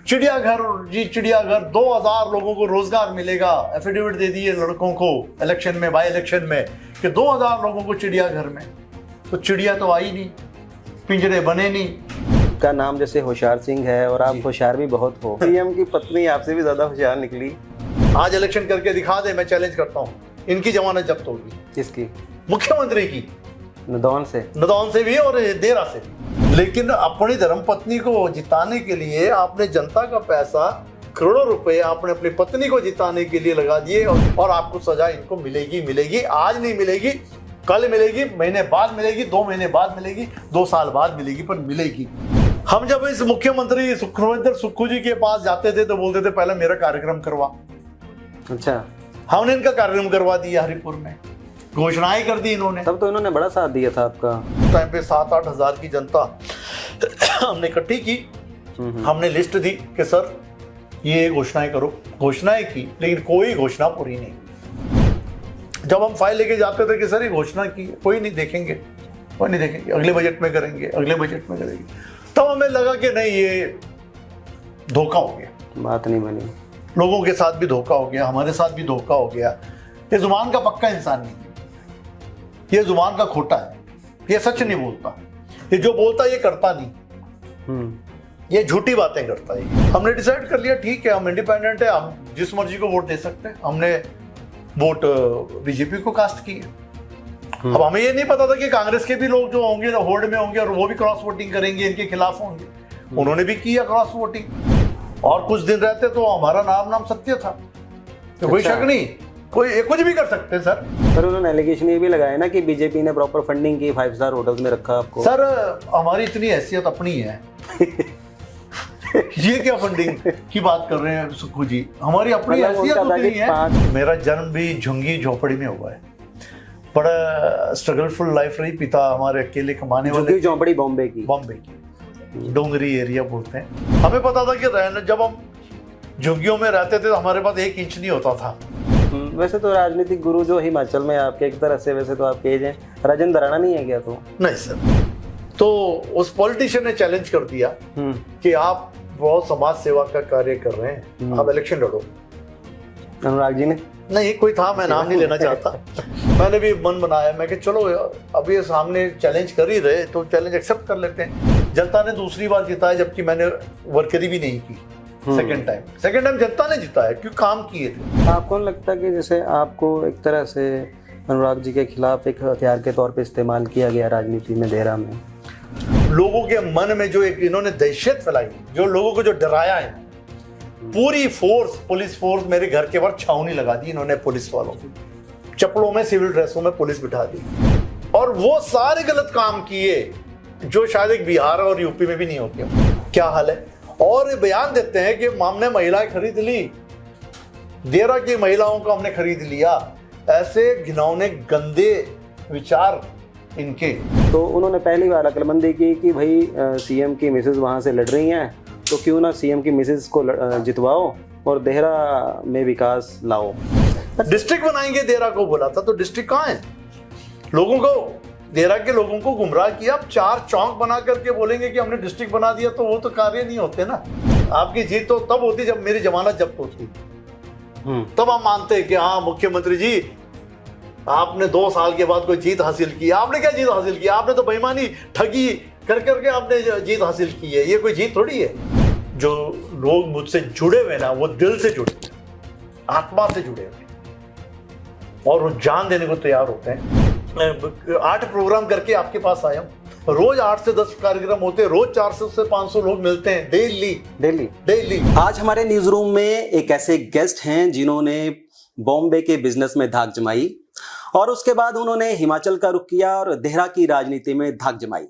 चिड़ियाघर जी, चिड़ियाघर 2000 लोगों को रोजगार मिलेगा, एफिडेविट दे दिए लड़कों को इलेक्शन में, बाई इलेक्शन में, कि 2000 लोगों को चिड़ियाघर में। तो चिड़िया तो आई नहीं, पिंजरे बने नहीं। का नाम जैसे होशियार सिंह है और आप होशियार भी बहुत हो, सीएम की पत्नी आपसे भी ज्यादा होशियार निकली। आज इलेक्शन करके दिखा दे, मैं चैलेंज करता हूँ, इनकी जमानत जब्त होगी। किसकी? मुख्यमंत्री की। नदौन से भी और देरा से भी। लेकिन अपनी धर्मपत्नी को जिताने के लिए आपने जनता का पैसा, करोड़ों रुपए आपने अपनी पत्नी को जिताने के लिए लगा दिए, और आपको सजा इनको मिलेगी। आज नहीं मिलेगी, कल मिलेगी, महीने बाद मिलेगी, 2 महीने बाद मिलेगी, 2 साल बाद मिलेगी, पर मिलेगी। हम जब इस मुख्यमंत्री सुखविंदर सुक्खू जी के पास जाते थे तो बोलते थे पहले मेरा कार्यक्रम करवा। अच्छा, हमने इनका कार्यक्रम करवा दिया हरिपुर में, घोषणाएं कर दी इन्होंने। तब तो इन्होंने बड़ा साथ दिया था आपका। टाइम पे 7-8 हजार की जनता हमने इकट्ठी की, हमने लिस्ट दी कि सर ये घोषणाएं करो। घोषणाएं की, लेकिन कोई घोषणा पूरी नहीं। जब हम फाइल लेके जाते थे कि सर ये घोषणा की, कोई नहीं देखेंगे, अगले बजट में करेंगे। तब हमें लगा कि नहीं, ये धोखा हो गया, बात नहीं बनी। लोगों के साथ भी धोखा हो गया, हमारे साथ भी धोखा हो गया। ये जुबान का पक्का इंसान नहीं है, ये जुबान का खोटा है, ये सच नहीं बोलता, ये जो बोलता है ये करता नहीं, ये झूठी बातें करता है। हमने डिसाइड कर लिया, ठीक है, हम इंडिपेंडेंट है, हम जिस मर्जी को वोट दे सकते हैं। हमने वोट बीजेपी को कास्ट की। अब हमें ये नहीं पता था कि कांग्रेस के भी लोग जो होंगे होल्ड में होंगे और वो भी क्रॉस वोटिंग करेंगे, इनके खिलाफ होंगे। उन्होंने भी किया क्रॉस वोटिंग, और कुछ दिन रहते तो हमारा नाम सत्य था, तो कोई शक नहीं, कोई कुछ भी कर सकते सर। सर उन्होंने एलिगेशन ये भी लगाया ना कि बीजेपी ने प्रॉपर फंडिंग की, 5 स्टार होटल्स में रखा आपको। सर हमारी इतनी हैसियत अपनी है ये क्या फंडिंग की बात कर रहे हैं सुक्खू जी, हमारी अपनी हैसियत उतनी है। मेरा जन्म भी झुंगी झोपड़ी में हुआ है, बड़ा स्ट्रगलफुल लाइफ रही। पिता हमारे अकेले कमाने वाले, झोपड़ी बॉम्बे की डोंगरी एरिया बोलते हैं। हमें पता था कि जब हम झुग्गियों में रहते थे तो हमारे पास 1 इंच नहीं होता था। वैसे तो राजनीतिक गुरु जो हिमाचल में आपके एक तरह से, वैसे तो आपके एज हैं, राजेंद्र राणा नहीं है क्या? तो नहीं सर, तो उस पॉलिटिशियन ने चैलेंज कर दिया कि आप बहुत समाज सेवा का कार्य कर रहे हैं, आप इलेक्शन लड़ो। अनुराग जी ने नहीं, कोई था, मैं नाम नहीं लेना चाहता। मैंने भी मन बनाया, मैं कि चलो अब ये सामने चैलेंज कर ही रहे तो चैलेंज एक्सेप्ट कर लेते हैं। जनता ने दूसरी बार जिताया, जबकि मैंने वर्करी भी नहीं की। सेकंड टाइम जनता ने जिताया, क्यों काम किए थे। आपको नहीं लगता कि जैसे आपको एक तरह से अनुराग जी के खिलाफ एक हथियार के तौर पे इस्तेमाल किया गया राजनीति में, देहरा में? लोगों के मन में जो एक इन्होंने दहशत फैलाई, जो लोगों को जो डराया है, पूरी फोर्स, पुलिस फोर्स मेरे घर के बाहर छावनी लगा दी इन्होंने। पुलिस वालों की चप्पलों में, सिविल ड्रेसों में पुलिस बिठा दी, और वो सारे गलत काम किए जो शायद एक बिहार और यूपी में भी नहीं होते। क्या हाल है? और बयान देते हैं कि हमने महिलाएं खरीद ली, देरा की महिलाओं को हमने खरीद लिया। ऐसे घिनौने गंदे विचार इनके। तो उन्होंने पहली बार अक्लमंदी की कि भाई सीएम की मिसेज वहां से लड़ रही हैं, तो क्यों ना सीएम की मिसेज को जितवाओ और देहरा में विकास लाओ। डिस्ट्रिक्ट बनाएंगे देहरा को बोला था, तो डिस्ट्रिक्ट कहाँ है? लोगों को, देहरा के लोगों को गुमराह किया। आप 4 चौक बना करके बोलेंगे कि हमने डिस्ट्रिक्ट बना दिया, तो वो तो कार्य नहीं होते ना। आपकी जीत तो तब होती जब मेरी जमानत जब्त होती, तब हम मानते हैं कि हाँ मुख्यमंत्री जी आपने 2 साल के बाद कोई जीत हासिल की। आपने क्या जीत हासिल की? आपने तो बेईमानी, ठगी कर करके आपने जीत हासिल की है, ये कोई जीत थोड़ी है। जो लोग मुझसे जुड़े हुए ना, वो दिल से जुड़े हुए, आत्मा से जुड़े हुए, और वो जान देने को तैयार होते हैं। मैं 8 प्रोग्राम करके आपके पास आया हूँ। रोज 8 से 10 कार्यक्रम होते हैं, रोज 400 से 500 लोग मिलते हैं, डेली। आज हमारे न्यूज रूम में एक ऐसे गेस्ट हैं जिन्होंने बॉम्बे के बिजनेस में धाक जमाई, और उसके बाद उन्होंने हिमाचल का रुख किया और देहरा की राजनीति में धाक जमाई।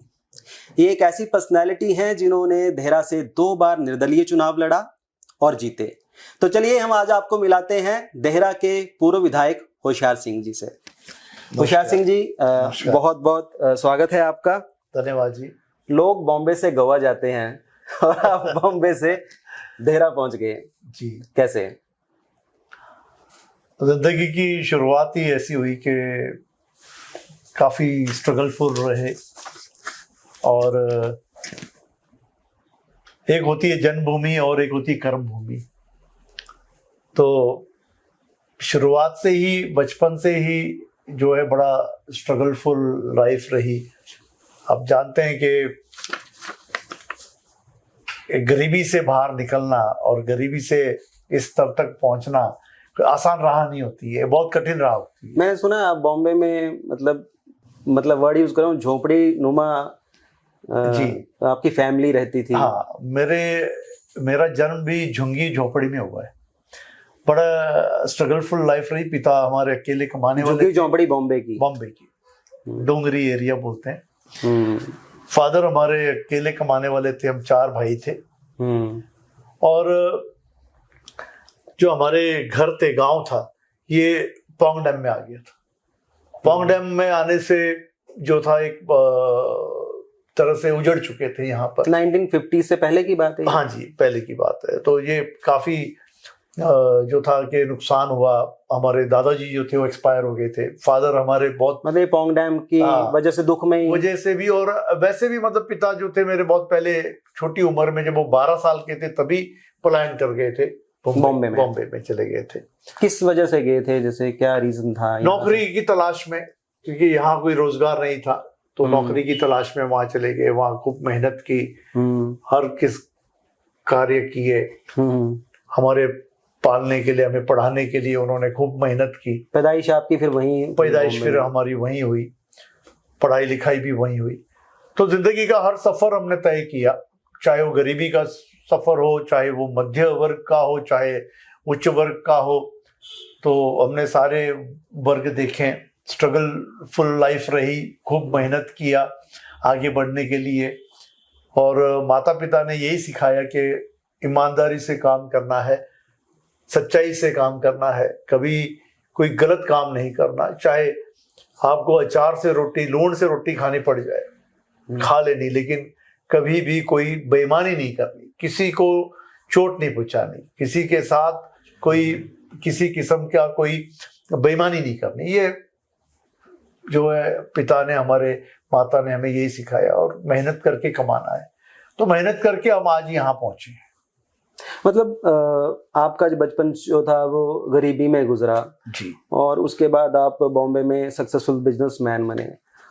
ये एक ऐसी पर्सनैलिटी है जिन्होंने देहरा से 2 बार निर्दलीय चुनाव लड़ा और जीते। तो चलिए हम आज आपको मिलाते हैं देहरा के पूर्व विधायक होशियार सिंह जी से। होशियार सिंह जी, बहुत बहुत स्वागत है आपका। धन्यवाद जी। लोग बॉम्बे से गोवा जाते हैं और आप बॉम्बे से देहरा पहुंच गए जी, कैसे? जिंदगी की शुरुआत ही ऐसी हुई कि काफ़ी स्ट्रगलफुल रहे, और एक होती है जन्मभूमि और एक होती है कर्मभूमि। तो शुरुआत से ही, बचपन से ही जो है बड़ा स्ट्रगलफुल लाइफ रही। आप जानते हैं कि गरीबी से बाहर निकलना और गरीबी से इस स्तर तक पहुंचना आसान राह नहीं होती है, बहुत कठिन राह होती है। मैंने सुना आप बॉम्बे में मतलब वर्ड यूज कर रहा हूँ, झोपड़ी नुमा जी आपकी फैमिली रहती थी। हाँ, मेरा जन्म भी झुंगी झोपड़ी में हुआ है। बड़ा स्ट्रगलफुल लाइफ रही। पिता हमारे अकेले कमाने वाले, झोपड़ी बॉम्बे की डोंगरी एरिया बोलते हैं। फादर हमारे अकेले कमाने वाले थे, हम 4 भाई थे। और जो हमारे घर थे, गांव था, ये पोंग डैम में आ गया था। पोंग डैम में आने से जो था एक तरह से उजड़ चुके थे यहाँ पर। 1950 से पहले की बात है? हाँ जी, पहले की बात है। तो ये काफी जो था कि नुकसान हुआ। हमारे दादाजी जो थे वो एक्सपायर हो गए थे। फादर हमारे बहुत, मतलब पोंग डैम की वजह से दुख में ही, वजह से भी, और वैसे भी मतलब पिता जो थे मेरे बहुत पहले, छोटी उम्र में, जब वो 12 साल के थे तभी पलायन कर गए थे, बॉम्बे में चले गए थे। किस वजह से गए थे, जैसे क्या रीजन था? नौकरी की तलाश में, क्योंकि यहाँ कोई रोजगार नहीं था, तो नौकरी की तलाश में वहां चले गए। वहां खूब मेहनत की, हर किस कार्य किए, हमारे पालने के लिए, हमें पढ़ाने के लिए उन्होंने खूब मेहनत की। पैदाइश आपकी फिर वहीं? पैदाइश फिर हमारी वहीं हुई, पढ़ाई लिखाई भी वहीं हुई। तो जिंदगी का हर सफर हमने तय किया, चाहे वो गरीबी का सफर हो, चाहे वो मध्य वर्ग का हो, चाहे उच्च वर्ग का हो। तो हमने सारे वर्ग देखे। स्ट्रगल फुल लाइफ रही, खूब मेहनत किया आगे बढ़ने के लिए। और माता पिता ने यही सिखाया कि ईमानदारी से काम करना है, सच्चाई से काम करना है, कभी कोई गलत काम नहीं करना। चाहे आपको अचार से रोटी, लूण से रोटी खानी पड़ जाए, खा लेनी, लेकिन कभी भी कोई बेईमानी नहीं करनी, किसी को चोट नहीं पहुंचानी, किसी के साथ कोई किसी किस्म का कोई बेईमानी नहीं करनी। ये जो है पिता ने, हमारे माता ने हमें यही सिखाया। और मेहनत करके कमाना है, तो मेहनत करके हम आज यहाँ पहुंचे हैं। मतलब आपका जो बचपन जो था वो गरीबी में गुजरा जी, और उसके बाद आप बॉम्बे में सक्सेसफुल बिजनेसमैन बने।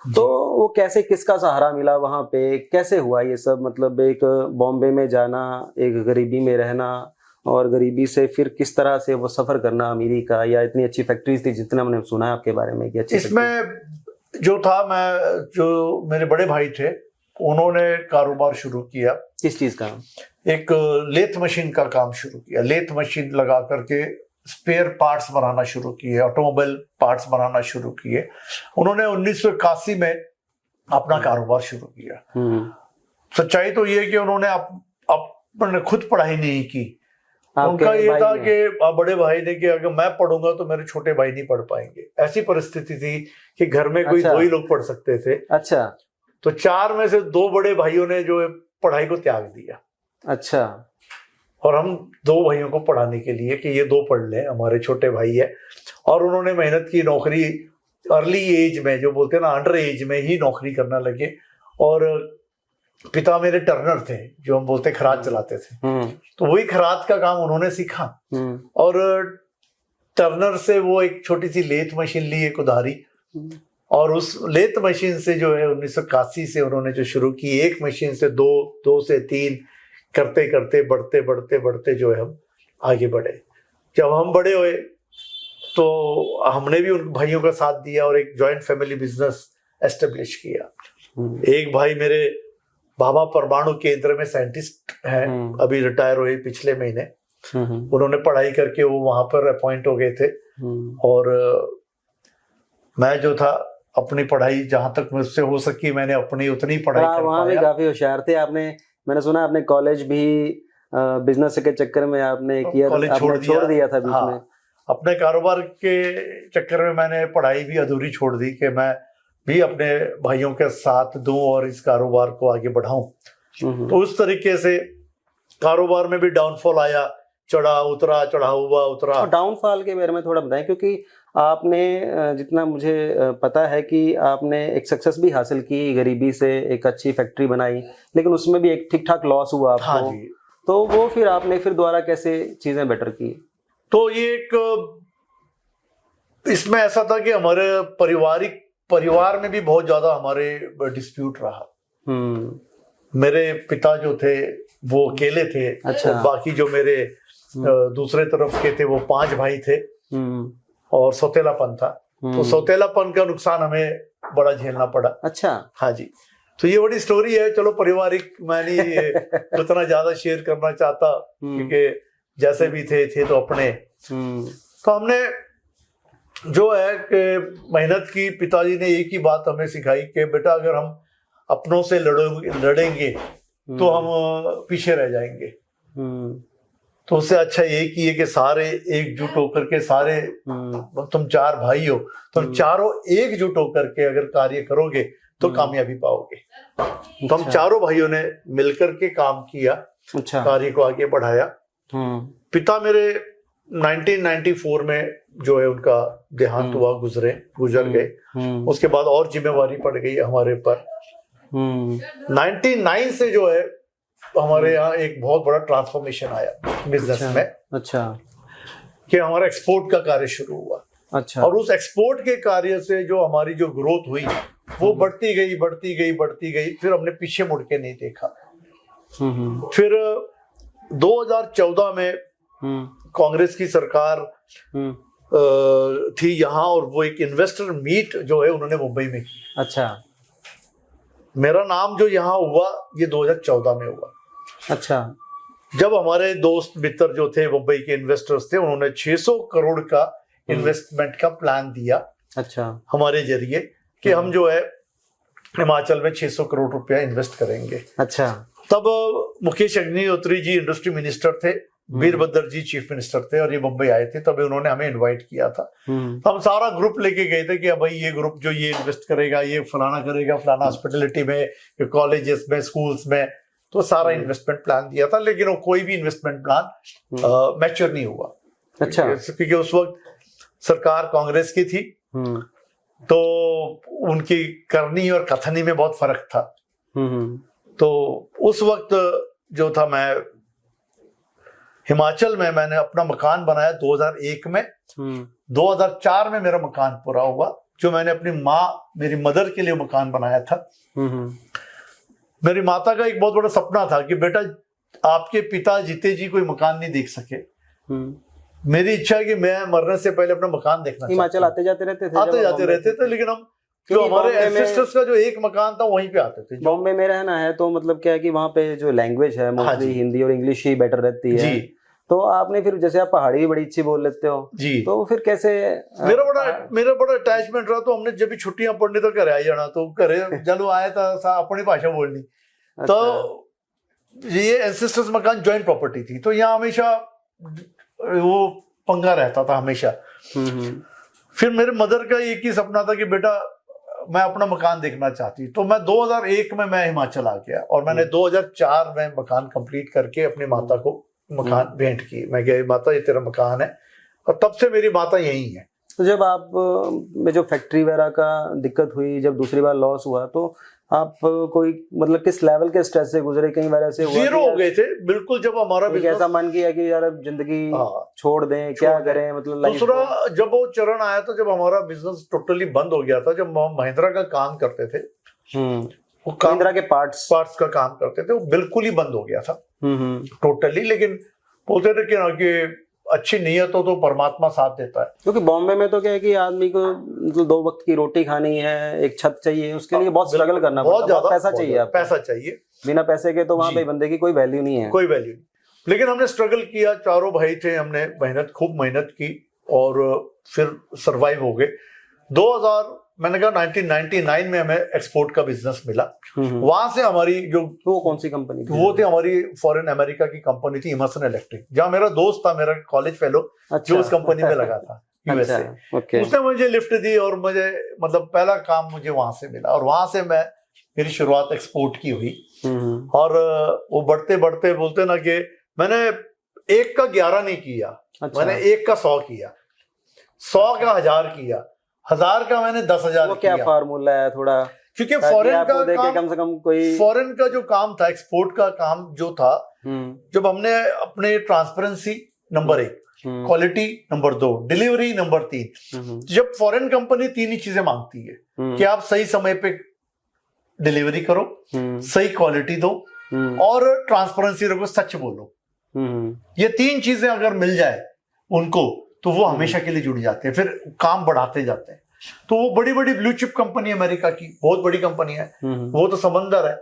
तो वो कैसे, किसका सहारा मिला वहाँ पे, कैसे हुआ ये सब? मतलब एक बॉम्बे में जाना, एक गरीबी में रहना, और गरीबी से फिर किस तरह से वो सफर करना अमीरी का, या इतनी अच्छी फैक्ट्रीज थी जितना मैंने सुना है आपके बारे में कि अच्छी। इसमें जो था, जो मेरे बड़े भाई थे, उन्होंने कारोबार शुरू किया। किस चीज का? एक लेथ मशीन का काम शुरू किया। लेथ मशीन लगा करके स्पेयर पार्ट्स बनाना शुरू किए, ऑटोमोबाइल पार्ट्स बनाना शुरू किए। उन्होंने 1981 में अपना कारोबार शुरू किया। सच्चाई तो ये कि उन्होंने अपने खुद पढ़ाई नहीं की। उनका ये था कि बड़े भाई ने कि अगर मैं पढ़ूंगा तो मेरे छोटे भाई नहीं पढ़ पाएंगे। ऐसी परिस्थिति थी कि घर में कोई 2 ही लोग पढ़ सकते थे। अच्छा। तो 4 में से 2 बड़े भाइयों ने जो है पढ़ाई को त्याग दिया। अच्छा। और हम 2 भाइयों को पढ़ाने के लिए कि ये 2 पढ़ लें, हमारे छोटे भाई है। और उन्होंने मेहनत की, नौकरी अर्ली एज में, जो बोलते हैं ना, अंडर एज में ही नौकरी करने लगे। और पिता मेरे टर्नर थे, जो हम बोलते खराद चलाते थे। तो वही खराद का काम उन्होंने सीखा। और टर्नर से वो एक छोटी सी लेथ मशीन ली, एक उधारी। और उस लेथ मशीन से जो है 1981 से उन्होंने जो शुरू की, एक मशीन से 2 से 3 करते करते बढ़ते बढ़ते बढ़ते जो है हम आगे बढ़े। जब हम बड़े हुए तो हमने भी उन भाइयों का साथ दिया और एक जॉइंट फैमिली बिजनेस एस्टेब्लिश किया। एक भाई मेरे भाभा परमाणु केंद्र में साइंटिस्ट हैं, अभी रिटायर हुए पिछले महीने। उन्होंने पढ़ाई करके वो वहां पर अपॉइंट हो गए थे। और मैं जो था अपनी पढ़ाई जहां तक मुझसे हो सकी मैंने अपनी उतनी पढ़ाई कर पाया। वहाँ भी काफी होशियार थे आपने। मैंने सुना आपने कॉलेज भी बिजनेस के चक्कर में आपने किया, छोड़ दिया था बीच में। अपने कारोबार के चक्कर में मैंने पढ़ाई भी अधूरी छोड़ दी कि मैं भी अपने भाइयों के साथ दूं और इस कारोबार को आगे बढ़ाऊं। तो उस तरीके से कारोबार में भी डाउनफॉल आया, चढ़ा उतरा, चढ़ा हुआ उतरा। डाउनफॉल के बारे में थोड़ा बताएं, क्योंकि आपने जितना मुझे पता है कि आपने एक सक्सेस भी हासिल की, गरीबी से एक अच्छी फैक्ट्री बनाई, लेकिन उसमें भी एक ठीक ठाक लॉस हुआ आपको। हाँ जी। तो वो फिर आपने फिर दोबारा कैसे चीजें बेटर की? तो ये एक इसमें ऐसा था कि हमारे परिवार में भी बहुत ज्यादा हमारे डिस्प्यूट रहा। मेरे पिता जो थे वो अकेले थे। अच्छा। और बाकी जो मेरे दूसरे तरफ के थे वो 5 भाई थे और सौतेलापन था। तो सौतेलापन का नुकसान हमें बड़ा झेलना पड़ा। अच्छा। हाँ जी। तो ये बड़ी स्टोरी है। चलो पारिवारिक मैं नहीं उतना ज्यादा शेयर करना चाहता क्योंकि जैसे भी थे तो अपने। तो हमने जो है कि मेहनत की। पिताजी ने एक ही बात हमें सिखाई कि बेटा अगर हम अपनों से लड़ेंगे तो हम पीछे रह जाएंगे। तो उससे अच्छा यही किए कि सारे एकजुट होकर के सारे तुम 4 भाई हो, तुम चारों एकजुट होकर के अगर कार्य करोगे तो कामयाबी पाओगे। तो हम चारों भाइयों ने मिलकर के काम किया। अच्छा। कार्य को आगे बढ़ाया। पिता मेरे 1994 में जो है उनका देहांत हुआ, गुजर गए। उसके बाद और जिम्मेवारी पड़ गई हमारे पर। 99 से जो है हमारे यहाँ एक बहुत बड़ा ट्रांसफॉर्मेशन आया बिजनेस में। अच्छा। कि हमारा एक्सपोर्ट का कार्य शुरू हुआ। अच्छा। और उस एक्सपोर्ट के कार्य से जो हमारी जो ग्रोथ हुई वो बढ़ती गई। फिर हमने पीछे मुड़ के नहीं देखा। फिर 2014 में कांग्रेस की सरकार थी यहाँ और वो एक इन्वेस्टर मीट जो है उन्होंने मुंबई में की। अच्छा। मेरा नाम जो यहाँ हुआ ये 2014 में हुआ। अच्छा। जब हमारे दोस्त मित्र जो थे मुंबई के इन्वेस्टर्स थे उन्होंने 600 करोड़ का इन्वेस्टमेंट का प्लान दिया। अच्छा। हमारे जरिए कि हम जो है हिमाचल में 600 करोड़ रुपया इन्वेस्ट करेंगे। अच्छा। तब मुकेश अग्निहोत्री जी इंडस्ट्री मिनिस्टर थे, वीरभद्र जी चीफ मिनिस्टर थे और ये मुंबई आए थे। तभी उन्होंने हमें इनवाइट किया था। तो हम सारा ग्रुप लेके गए थे कि भाई ये ग्रुप जो ये इन्वेस्ट करेगा, ये फलाना करेगा, फलाना हॉस्पिटैलिटी में, कॉलेजेस में, स्कूल्स में। तो सारा इन्वेस्टमेंट प्लान दिया था लेकिन वो कोई भी इन्वेस्टमेंट प्लान मैच्योर नहीं हुआ। अच्छा। क्योंकि उस वक्त सरकार कांग्रेस की थी तो उनकी करनी और कथनी में बहुत फर्क था। तो उस वक्त जो था मैं हिमाचल में मैंने अपना मकान बनाया 2001 में। 2004 में मेरा मकान पूरा हुआ जो मैंने अपनी मेरी मदर के लिए मकान बनाया था। मेरी माता का एक बहुत बड़ा सपना था कि बेटा आपके पिता जीते जी कोई मकान नहीं देख सके। मेरी इच्छा है कि मैं मरने से पहले अपना मकान देखना। हिमाचल आते जाते रहते थे लेकिन हम जो हमारे एंसेस्टर्स का जो एक मकान था वहीं पे आते थे। बॉम्बे में रहना है तो मतलब क्या है कि वहाँ पे जो लैंग्वेज है मोस्टली हिंदी और इंग्लिश ही बेटर रहती है जी। तो आपने फिर जैसे आप पहाड़ी भी बड़ी अच्छी बोल लेते हो जी, तो फिर कैसे? मेरा बड़ा अटैचमेंट रहा। तो हमने जब भी छुट्टियां पढ़नी तो घरे आ जाना। तो घरे जब आया था अपनी भाषा बोलनी। तो ये एंसेस्टर्स मकान जॉइंट प्रॉपर्टी थी तो यहाँ हमेशा वो पंगा रहता था हमेशा। फिर मेरे मदर का एक ही सपना था कि बेटा मैं अपना मकान देखना चाहती। तो मैं 2001 में मैं हिमाचल आ गया और मैंने 2004 में मकान कंप्लीट करके अपनी माता को मकान भेंट की। मैं कहा माता ये तेरा मकान है और तब से मेरी माता यही है। तो जब आप में जो फैक्ट्री वगैरह का दिक्कत हुई, जब दूसरी बार लॉस हुआ तो आप कोई मतलब किस लेवल के स्ट्रेस से गुजरे? कई बार ऐसे हुआ जीरो हो गए थे बिल्कुल। जब हमारा ऐसा मन किया कि यार अब जिंदगी छोड़ दें, क्या करें मतलब। दूसरा जब वो चरण आया तो जब हमारा बिजनेस टोटली बंद हो गया था, जब हम महिंद्रा का काम करते थे, वो महिंद्रा के पार्ट्स का काम करते थे, वो बिल्कुल ही बंद हो गया था टोटली। लेकिन बोलते थे कि अच्छी नीयत हो तो परमात्मा साथ देता है। क्योंकि बॉम्बे में तो क्या है कि आदमी को मतलब 2 वक्त की रोटी खानी है, एक छत चाहिए, उसके लिए बहुत स्ट्रगल करना पड़ता है, बहुत ज्यादा पैसा चाहिए। बिना पैसे के तो वहाँ पे बंदे की कोई वैल्यू नहीं है, कोई वैल्यू नहीं। लेकिन हमने स्ट्रगल किया, चारों भाई थे, हमने खूब मेहनत की और फिर सरवाइव हो गए। 1999 में हमें एक्सपोर्ट का बिजनेस मिला। वहां से हमारी जो वो कौन सी कंपनी थी? वो थी हमारी फॉरेन अमेरिका की कंपनी थी इमर्सन इलेक्ट्रिक, जहाँ मेरा दोस्त था, मेरा कॉलेज फेलो जो उस कंपनी में लगा था यूएसए। उसने मुझे लिफ्ट दी और मुझे मतलब पहला काम मुझे वहां से मिला और वहां से मेरी शुरुआत एक्सपोर्ट की हुई। और वो बढ़ते बढ़ते बोलते ना कि मैंने 1 का 11 नहीं किया, मैंने 1 का 100 किया। 100 का 1000 किया, 1000 का मैंने 10,000 वो क्या किया। फार्मूला है थोड़ा, क्योंकि ताकि फॉरेन आपको का देखे काम, कम से कम कोई। फॉरेन का जो काम था, एक्सपोर्ट का काम जो था, जब हमने अपने transparency number 1, quality number 2, delivery number 3, जब फॉरेन कंपनी 3 ही चीजें मांगती है कि आप सही समय पे डिलीवरी करो, सही क्वालिटी दो और ट्रांसपेरेंसी रखो, सच बोलो, ये 3 चीजें अगर मिल जाए उनको तो वो हमेशा के लिए जुड़ जाते हैं, फिर काम बढ़ाते जाते हैं। तो वो बड़ी बड़ी ब्लू चिप कंपनी अमेरिका की बहुत बड़ी कंपनी है, वो तो समंदर है।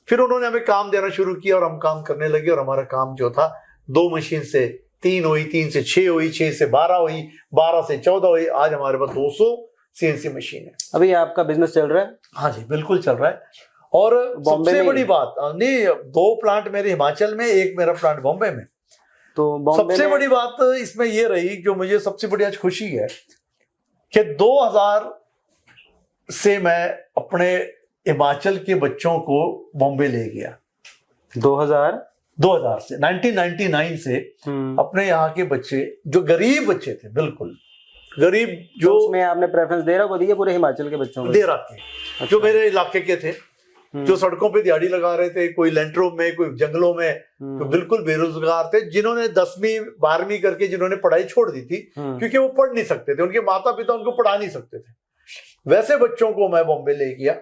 फिर उन्होंने हमें काम देना शुरू किया और हम काम करने लगे, और हमारा काम जो था 2 मशीन से 3 हुई, 3 से 6 हुई, 6 से 12 हुई, 12 से 14 हुई, आज हमारे पास 200 CNC मशीन है। अभी आपका बिजनेस चल रहा है? हाँ जी, बिल्कुल चल रहा है। और सबसे बड़ी बात, नहीं, 2 प्लांट मेरे हिमाचल में, 1 मेरा प्लांट बॉम्बे में। तो बॉम्बे सबसे बड़ी बात इसमें ये रही, जो मुझे सबसे बड़ी आज खुशी है, कि 2000 से मैं अपने हिमाचल के बच्चों को बॉम्बे ले गया। 2000 से 1999 से अपने यहाँ के बच्चे, जो गरीब बच्चे थे, बिल्कुल गरीब, जो उसमें आपने प्रेफरेंस दे रहा को दिया पूरे हिमाचल के बच्चों को? दे रखे। अच्छा। जो मेरे इलाके के थे, जो सड़कों पे दिहाड़ी लगा रहे थे, कोई लेंटरों में, कोई जंगलों में, तो बिल्कुल बेरोजगार थे, जिन्होंने 10वीं 12वीं करके जिन्होंने पढ़ाई छोड़ दी थी क्योंकि वो पढ़ नहीं सकते थे, उनके माता पिता उनको पढ़ा नहीं सकते थे, वैसे बच्चों को मैं बॉम्बे ले गया,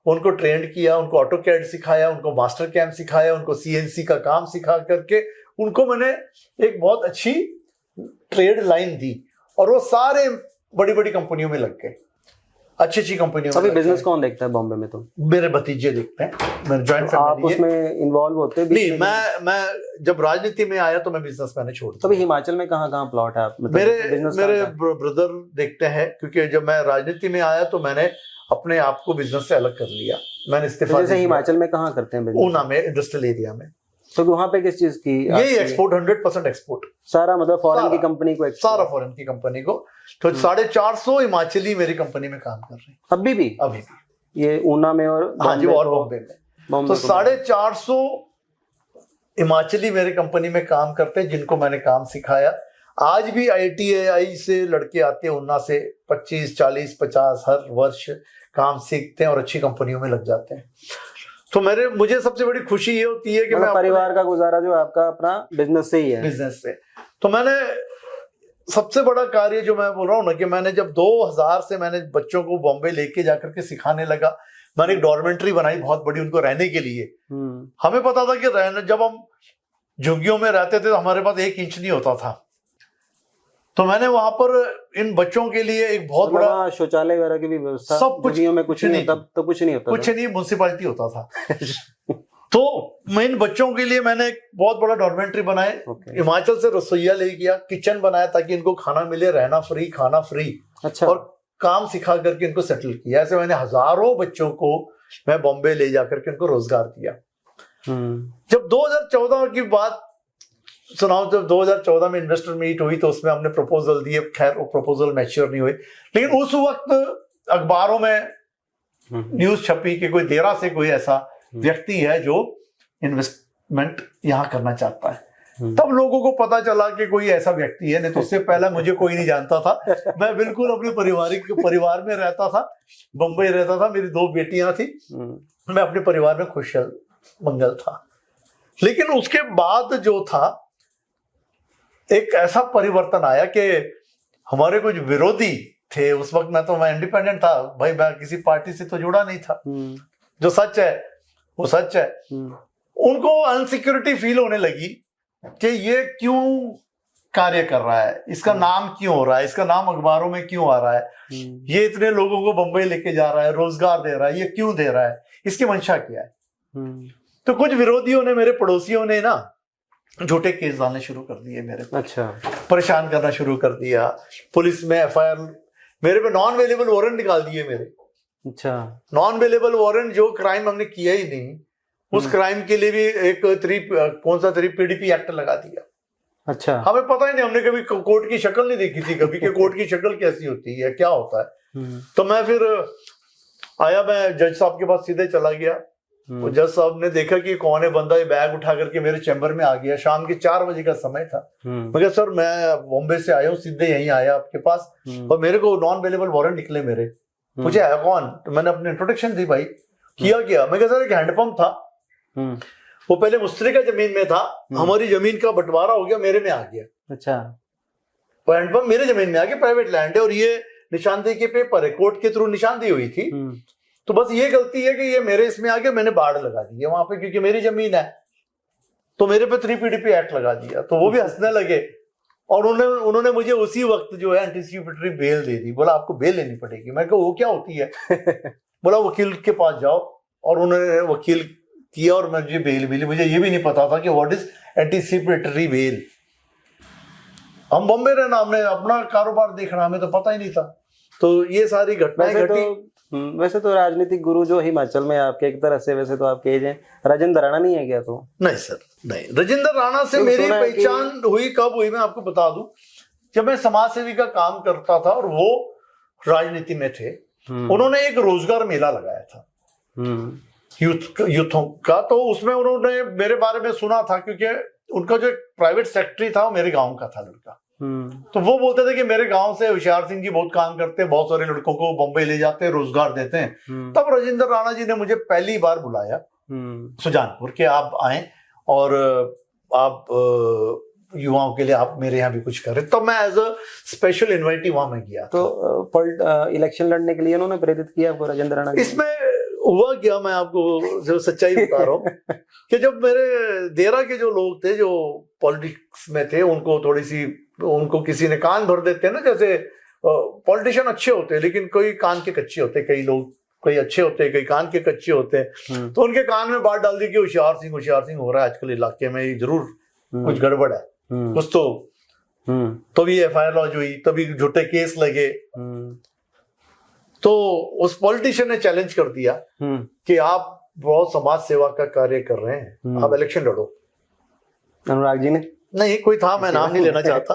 उनको ट्रेंड किया, उनको ऑटो कैड सिखाया, उनको मास्टर कैंप सिखाया, उनको CNC का काम सिखा करके उनको मैंने एक बहुत अच्छी ट्रेड लाइन दी, और वो सारे बड़ी बड़ी कंपनियों में लग गए, अच्छी अच्छी कंपनियों में। अभी बिजनेस कौन देखता है बॉम्बे में? तो मेरे भतीजे देखते हैं, मेरे जॉइंट फैमिली। आप उसमें इन्वॉल्व होते भी? नहीं, मैं जब राजनीति में आया तो मैं बिजनेस मैंने छोड़ दिया। तो अभी हिमाचल में कहाँ प्लॉट है? मेरे ब्रदर देखते हैं, क्योंकि जब मैं राजनीति में आया तो मैंने अपने आप को बिजनेस से अलग कर लिया, मैंने इस्तीफा दिया। हिमाचल में कहाँ करते हैं बिजनेस? ऊना में, इंडस्ट्रियल एरिया में। तो वहाँ पे किस चीज की? यही एक्सपोर्ट, 100% एक्सपोर्ट, सारा, मतलब फॉरेन की कंपनी को? सारा फॉरेन की कंपनी को। तो 450 हिमाचली मेरी कंपनी में काम कर रहे हैं अभी भी? अभी भी, ये ऊना में और? हाँ जी, और बॉम्बे में। तो 450 हिमाचली मेरी कंपनी में काम करते हैं, जिनको मैंने काम सिखाया। आज भी ITI से लड़के आते हैं ऊना से, 25, 40, 50 हर वर्ष काम सीखते हैं और अच्छी कंपनियों में लग जाते हैं। तो मुझे सबसे बड़ी खुशी ये होती है कि मैं परिवार का गुजारा जो आपका अपना बिजनेस से ही है? बिजनेस से। तो मैंने सबसे बड़ा कार्य जो मैं बोल रहा हूँ ना, कि मैंने जब 2000 से मैंने बच्चों को बॉम्बे लेके जाकर के सिखाने लगा, मैंने एक डॉर्मेंट्री बनाई बहुत बड़ी उनको रहने के लिए। हमें पता था कि जब हम झुग्गियों में रहते थे तो हमारे पास 1 इंच नहीं होता था, तो मैंने वहां पर इन बच्चों के लिए एक बहुत बड़ा शौचालय वगैरह की भी व्यवस्था, सब कुछ में कुछ नहीं, तब तो कुछ नहीं होता, कुछ नहीं, म्युनिसिपैलिटी होता था। तो मैं इन बच्चों के लिए मैंने एक बहुत बड़ा डॉर्मेंट्री बनाए, हिमाचल से रसोईया ले गया, किचन बनाया ताकि इनको खाना मिले, रहना फ्री, खाना फ्री। अच्छा। और काम सिखा करके इनको सेटल किया। ऐसे मैंने हजारों बच्चों को मैं बॉम्बे ले जाकर के इनको रोजगार दिया। जब 2014 की बात सुनाओ, जब 2014 में इन्वेस्टर मीट हुई तो उसमें हमने प्रपोजल दिए, खैर वो प्रपोजल मैच्योर नहीं हुए, लेकिन उस वक्त अखबारों में न्यूज छपी कि कोई देरा से कोई ऐसा व्यक्ति है जो इन्वेस्टमेंट यहाँ करना चाहता है। तब लोगों को पता चला कि कोई ऐसा व्यक्ति है, नहीं तो उससे पहले मुझे कोई नहीं जानता था। मैं बिल्कुल अपने परिवार में रहता था, बम्बई रहता था, मेरी 2 बेटियां थी, मैं अपने परिवार में खुशहाल मंगल था। लेकिन उसके बाद जो था, एक ऐसा परिवर्तन आया कि हमारे कुछ विरोधी थे उस वक्त। मैं इंडिपेंडेंट था भाई, मैं किसी पार्टी से तो जुड़ा नहीं था, जो सच है वो सच है। उनको अनसिक्योरिटी फील होने लगी कि ये क्यों कार्य कर रहा है, इसका नाम क्यों हो रहा है, इसका नाम अखबारों में क्यों आ रहा है, ये इतने लोगों को बंबई लेके जा रहा है, रोजगार दे रहा है, ये क्यों दे रहा है, इसकी मंशा क्या है। तो कुछ विरोधियों ने, मेरे पड़ोसियों ने ना झूठे केस डालने शुरू कर दिए मेरे पे। अच्छा। परेशान करना शुरू कर दिया, पुलिस में FIR, मेरे पे नॉन अवेलेबल वारंट निकाल दिए मेरे। अच्छा। नॉन अवेलेबल वारंट, जो क्राइम हमने किया ही नहीं, उस क्राइम के लिए भी एक कौन सा PDP एक्ट लगा दिया। अच्छा। हमें पता ही नहीं, हमने कभी कोर्ट की शक्ल नहीं देखी थी कभी, कि कोर्ट की शक्ल कैसी होती है, क्या होता है। तो मैं फिर आया, मैं जज साहब के पास सीधे चला गया, वो जज साहब ने देखा कि कौन है बंदा, ये बैग उठा करके मेरे चैम्बर में आ गया। शाम के 4 बजे का समय था। मैं कहा सर मैं बॉम्बे से आया हूँ, सीधे यहीं आया आपके पास, और मेरे को नॉन अवेलेबल वारंट निकले मेरे। मुझे आया कौन? तो मैंने अपनी इंट्रोडक्शन दी, भाई किया क्या? मैं कहा सर एक हैंडपंप था, वो पहले मुस्तरिका जमीन में था, हमारी जमीन का बंटवारा हो गया, मेरे में आ गया। अच्छा। वो हैंडपंप मेरे जमीन में आ गया, प्राइवेट लैंड है, और ये निशानदेही के पेपर है, कोर्ट के थ्रू निशानदेही हुई थी। तो बस ये गलती है कि ये मेरे इसमें आके मैंने बाढ़ लगा दी है वहां पे, क्योंकि मेरी जमीन है, तो मेरे पे 3PDP एक्ट लगा दिया। तो वो भी हंसने लगे, और उन्होंने मुझे उसी वक्त जो है एंटीसिपेटरी बेल दे दी। बोला आपको बेल लेनी पड़ेगी। मैं कहा वो क्या होती है? बोला वकील के पास जाओ, और उन्होंने वकील किया और मुझे बेल मिली। मुझे ये भी नहीं पता था कि व्हाट इज एंटीसिपेटरी बेल। हम बॉम्बे रहना, हमने अपना कारोबार देखना, हमें तो पता ही नहीं था। तो ये सारी घटनाएं घटी। वैसे तो राजनीतिक गुरु जो हिमाचल में आपके एक तरह से, वैसे तो आपके एज हैं, राजेंद्र राणा नहीं है क्या? तो नहीं सर, नहीं। राजेंद्र राणा से तो मेरी पहचान हुई कब हुई मैं आपको बता दूं, जब मैं समाज सेवी का काम करता था और वो राजनीति में थे। उन्होंने एक रोजगार मेला लगाया था यूथों का, तो उसमें उन्होंने मेरे बारे में सुना था, क्योंकि उनका जो प्राइवेट सेक्रेटरी था वो मेरे गांव का था लड़का। तो वो बोलते थे कि मेरे गांव से होशियार सिंह जी बहुत काम करते हैं, बहुत सारे लड़कों को बॉम्बे ले जाते हैं, रोजगार देते हैं। तब राजेंद्र राणा जी ने मुझे पहली बार बुलाया सुजानपुर के, आप आए और आप युवाओं के लिए आप मेरे यहाँ भी कुछ करें। तब मैं एज अ स्पेशल इन्वाइटी वहां में गया। तो इलेक्शन लड़ने के लिए उन्होंने प्रेरित किया आपको राजेंद्र राणा? इसमें हुआ क्या, मैं आपको जो सच्चाई बता रहा हूँ कि जब मेरे देरा के जो लोग थे, जो पॉलिटिक्स में थे, उनको किसी ने कान भर देते हैं ना, जैसे पॉलिटिशियन अच्छे होते हैं लेकिन कोई कान के कच्चे होते हैं, कई लोग कोई अच्छे होते हैं, कई कान के कच्चे होते हैं। तो उनके कान में बात डाल दी कि होशियार सिंह हो रहा है आजकल इलाके में, जरूर कुछ गड़बड़ है कुछ। तो भी FIR लॉन्च हुई, तभी झूठे केस लगे। तो उस पॉलिटिशियन ने चैलेंज कर दिया कि आप बहुत समाज सेवा का कार्य कर रहे हैं, आप इलेक्शन लड़ो। अनुराग जी ने? नहीं, कोई था, मैं नाम नहीं लेना चाहता।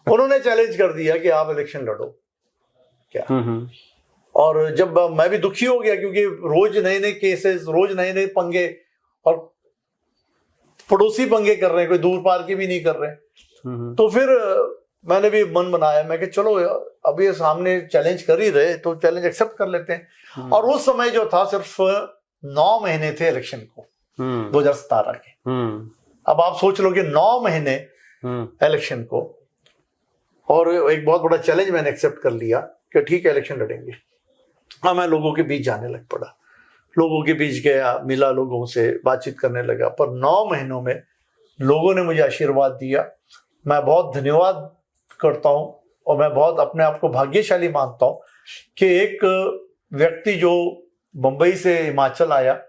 उन्होंने चैलेंज कर दिया कि आप इलेक्शन लड़ो क्या। और जब मैं भी दुखी हो गया, क्योंकि रोज नए नए केसेस, रोज नए नए पंगे, और पड़ोसी पंगे कर रहे हैं, कोई दूर पार के भी नहीं कर रहे। तो फिर मैंने भी मन बनाया, मैं कि चलो अब ये सामने चैलेंज कर ही रहे तो चैलेंज एक्सेप्ट कर लेते हैं। और उस समय जो था सिर्फ 9 महीने थे इलेक्शन को, 2017 के। अब आप सोच लो कि 9 महीने इलेक्शन को, और एक बहुत बड़ा चैलेंज मैंने एक्सेप्ट कर लिया कि ठीक है इलेक्शन लड़ेंगे। हाँ, मैं लोगों के बीच जाने लग पड़ा, लोगों के बीच गया, मिला लोगों से, बातचीत करने लगा। पर 9 महीनों में लोगों ने मुझे आशीर्वाद दिया। मैं बहुत धन्यवाद करता हूं, और मैं बहुत अपने आप को भाग्यशाली मानता हूं कि एक व्यक्ति जो मुंबई से हिमाचल आया,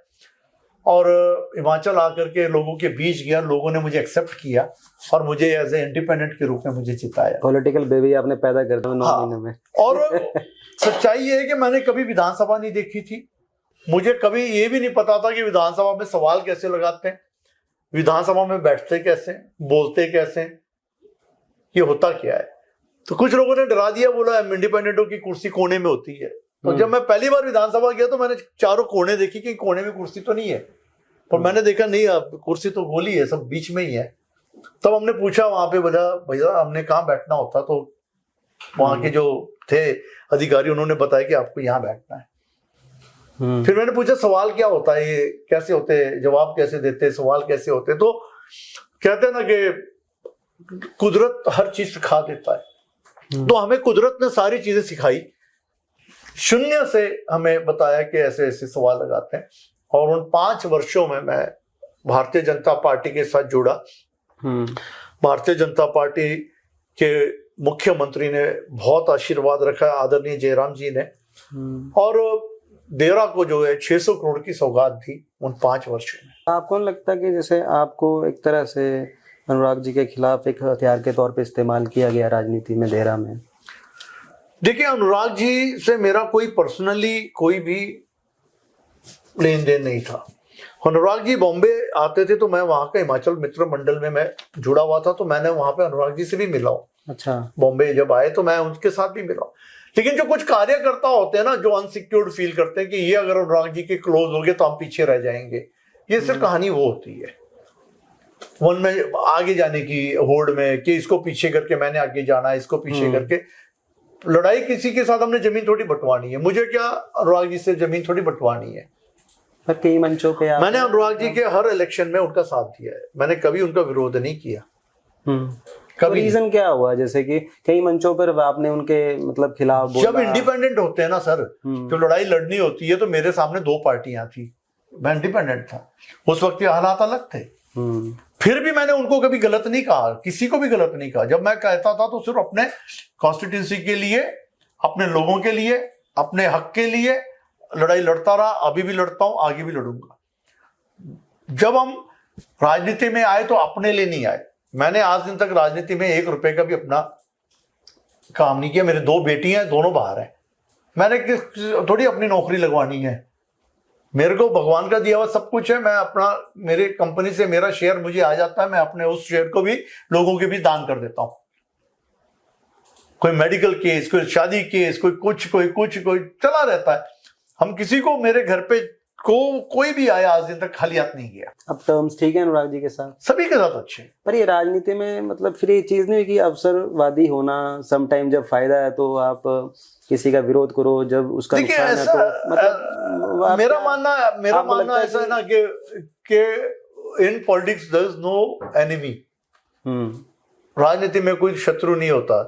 और हिमाचल आकर के लोगों के बीच गया, लोगों ने मुझे एक्सेप्ट किया और मुझे एज ए इंडिपेंडेंट के रूप में मुझे जिताया। पॉलिटिकल बेबी आपने पैदा कर दिया 9 महीने में। और सच्चाई ये है कि मैंने कभी विधानसभा नहीं देखी थी, मुझे कभी ये भी नहीं पता था कि विधानसभा में सवाल कैसे लगाते हैं, विधानसभा में बैठते कैसे, बोलते कैसे, ये होता क्या है। तो कुछ लोगों ने डरा दिया, बोला इंडिपेंडेंटों की कुर्सी कोने में होती है। तो जब मैं पहली बार विधानसभा गया तो मैंने चारों कोने देखी कि कोने में कुर्सी तो नहीं है, पर मैंने देखा नहीं, अब कुर्सी तो गोली है, सब बीच में ही है। तब हमने पूछा वहां पे, बोला भैया हमने कहाँ बैठना होता, तो वहां के जो थे अधिकारी उन्होंने बताया कि आपको यहाँ बैठना है। फिर मैंने पूछा सवाल क्या होता है, ये कैसे होते हैं, जवाब कैसे देते हैं, सवाल कैसे होते हैं। तो कहते हैं ना कि कुदरत हर चीज सिखा देता है। तो हमें कुदरत ने सारी चीजें सिखाई, शून्य से हमें बताया कि ऐसे ऐसे सवाल लगाते हैं। और उन 5 वर्षों में मैं भारतीय जनता पार्टी के साथ जुड़ा। भारतीय जनता पार्टी के मुख्यमंत्री ने बहुत आशीर्वाद रखा, आदरणीय जयराम जी ने, और देरा को जो है 600 करोड़ की सौगात दी उन 5 वर्षों में। आपको लगता है कि जैसे आपको एक तरह से अनुराग जी के खिलाफ एक हथियार के तौर पे इस्तेमाल किया गया राजनीति में, देरा में? देखिए, अनुराग जी से मेरा कोई पर्सनली कोई भी लेन देन नहीं था। अनुराग जी बॉम्बे आते थे तो मैं वहां का हिमाचल मित्र मंडल में मैं जुड़ा हुआ था, तो मैंने वहां पे अनुराग जी से भी मिला हूँ। अच्छा। बॉम्बे जब आए तो मैं उनके साथ भी मिला हूँ। लेकिन जो कुछ कार्यकर्ता होते हैं ना, जो अनसिक्योर्ड फील करते हैं कि ये अगर अनुराग जी के क्लोज हो गए तो हम पीछे रह जाएंगे, ये सिर्फ कहानी वो होती है वन में आगे जाने की होड़ में, कि इसको पीछे करके मैंने आगे जाना है, इसको पीछे करके। लड़ाई किसी के साथ हमने जमीन थोड़ी बंटवानी है, मुझे क्या अनुराग जी से जमीन थोड़ी बंटवानी है। पर कई मंचों पे मैंने अनुराग जी के हर इलेक्शन में उनका साथ दिया है, मैंने कभी उनका विरोध नहीं किया। कभी रीजन क्या हुआ, जैसे कि कई मंचों पर आपने उनके मतलब खिलाफ बोला? जब इंडिपेंडेंट होते हैं ना सर, जब लड़ाई लड़नी होती है तो मेरे सामने 2 पार्टियां थी, मैं इंडिपेंडेंट था, उस वक्त के हालात अलग थे। फिर भी मैंने उनको कभी गलत नहीं कहा, किसी को भी गलत नहीं कहा। जब मैं कहता था तो सिर्फ अपने कॉन्स्टिट्यूंसी के लिए, अपने लोगों के लिए, अपने हक के लिए लड़ाई लड़ता रहा, अभी भी लड़ता हूं, आगे भी लड़ूंगा। जब हम राजनीति में आए तो अपने लिए नहीं आए। मैंने आज दिन तक राजनीति में 1 रुपए का भी अपना काम नहीं किया। मेरे 2 बेटियां हैं, दोनों बाहर हैं, मैंने थोड़ी अपनी नौकरी लगवानी है। मेरे को भगवान का दिया हुआ सब कुछ है, मैं अपना, मेरे कंपनी से मेरा शेयर मुझे आ जाता है, मैं अपने उस शेयर को भी लोगों के भी दान कर देता हूं। कोई मेडिकल केस, कोई शादी केस, कोई कुछ कोई चला रहता है। हम किसी को, मेरे घर पे कोई भी आया आज दिन तक खाली हाथ नहीं गया। अब टर्म्स ठीक है अनुराग जी के साथ? सभी के साथ अच्छे। पर ये राजनीति में मतलब फिर ये चीज नहीं हुई कि अवसरवादी होना, सम टाइम जब फायदा है तो आप किसी का विरोध करो, जब उसका नुकसान है तो मतलब मेरा मानना ऐसा है ना कि in politics there is no enemy. राजनीति में कोई शत्रु नहीं होता।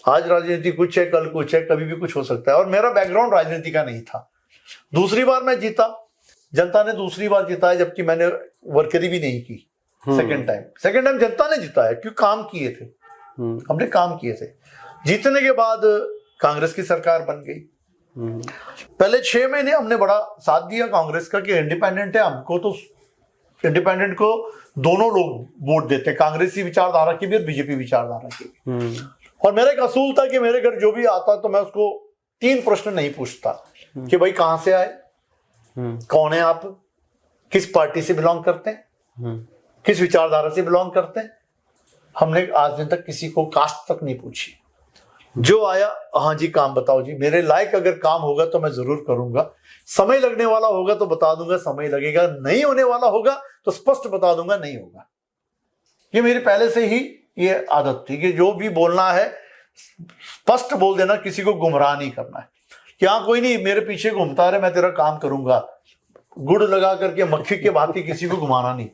आज राजनीति कुछ है, कल कुछ है, कभी भी कुछ हो सकता है। और मेरा बैकग्राउंड राजनीति का नहीं था। दूसरी बार मैं जीता, जनता ने दूसरी बार जिताया, जबकि मैंने वर्करी भी नहीं की। सेकंड टाइम जनता ने जिताया, क्योंकि काम किए थे, हमने काम किए थे। जीतने के बाद कांग्रेस की सरकार बन गई। पहले 6 महीने हमने बड़ा साथ दिया कांग्रेस का कि इंडिपेंडेंट है, हमको तो इंडिपेंडेंट को दोनों लोग वोट देते, कांग्रेसी विचारधारा की भी और बीजेपी विचारधारा की भी। और मेरा एक असूल था कि मेरे घर जो भी आता तो मैं उसको 3 प्रश्न नहीं पूछता कि भाई कहां से आए, कौन है आप, किस पार्टी से बिलोंग करते हैं, किस विचारधारा से बिलोंग करते हैं। हमने आज दिन तक किसी को कास्ट तक नहीं पूछी। जो आया, हाँ जी काम बताओ जी, मेरे लायक अगर काम होगा तो मैं जरूर करूंगा, समय लगने वाला होगा तो बता दूंगा समय लगेगा, नहीं होने वाला होगा तो स्पष्ट बता दूंगा नहीं होगा। ये मेरी पहले से ही ये आदत थी कि जो भी बोलना है स्पष्ट बोल देना, किसी को गुमराह नहीं करना है कि हाँ कोई नहीं मेरे पीछे घूमता रहे, मैं तेरा काम करूंगा। गुड़ लगा करके मक्खी के भांति किसी को घुमाना नहीं।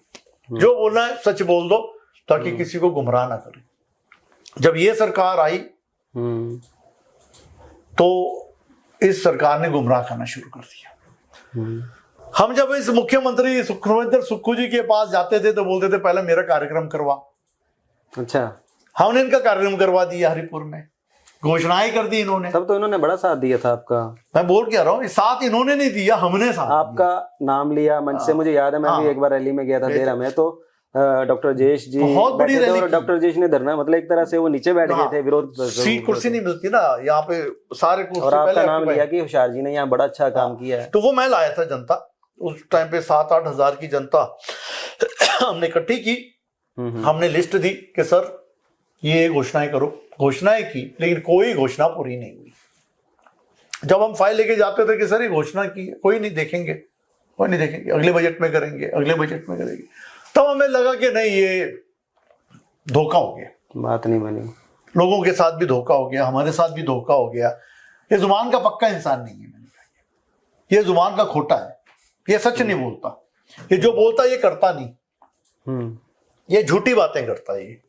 जो बोलना है सच बोल दो ताकि किसी को गुमराह ना करे। जब ये सरकार आई तो इस सरकार ने गुमराह करना शुरू कर दिया। हम जब इस मुख्यमंत्री सुखविंदर सुक्खू जी के पास जाते थे तो बोलते थे पहले मेरा कार्यक्रम करवा। अच्छा, हमने इनका कार्यक्रम करवा दिया, हरिपुर में घोषणाएं कर दी इन्होंने। तब तो इन्होंने बड़ा साथ दिया था आपका। मैं बोल क्या रहा हूँ, साथ इन्होंने नहीं दिया, हमने साथ आपका नाम लिया मंच से। मुझे याद है मैं भी एक बार रैली में गया था देहरा में, तो डॉक्टर जयेश जी बहुत बड़ी रैली, डॉक्टर जयेश ने धरना, मतलब एक तरह से वो नीचे बैठ गए थे, विरोध, सीट कुर्सी नहीं मिलती ना यहाँ पे, सारे कुर्सी और आपका नाम लिया कि होशियार जी ने यहाँ बड़ा अच्छा काम किया है। तो वो मैं लाया था जनता, उस टाइम पे 7-8 हजार की जनता हमने इकट्ठी की। हमने लिस्ट दी कि सर ये घोषणाएं करो। घोषणाएं की, लेकिन कोई घोषणा पूरी नहीं हुई। जब हम फाइल लेके जाते थे कि सर ये घोषणा की, कोई नहीं देखेंगे, कोई नहीं देखेंगे, अगले बजट में करेंगे, अगले बजट में करेंगे। तब हमें लगा कि नहीं ये धोखा हो गया, बात नहीं बनी, लोगों के साथ भी धोखा हो गया, हमारे साथ भी धोखा हो गया। ये जुबान का पक्का इंसान नहीं है, मैंने कहा ये जुबान का खोटा है, ये सच नहीं बोलता, ये जो बोलता ये करता नहीं, ये झूठी बातें करता है। ये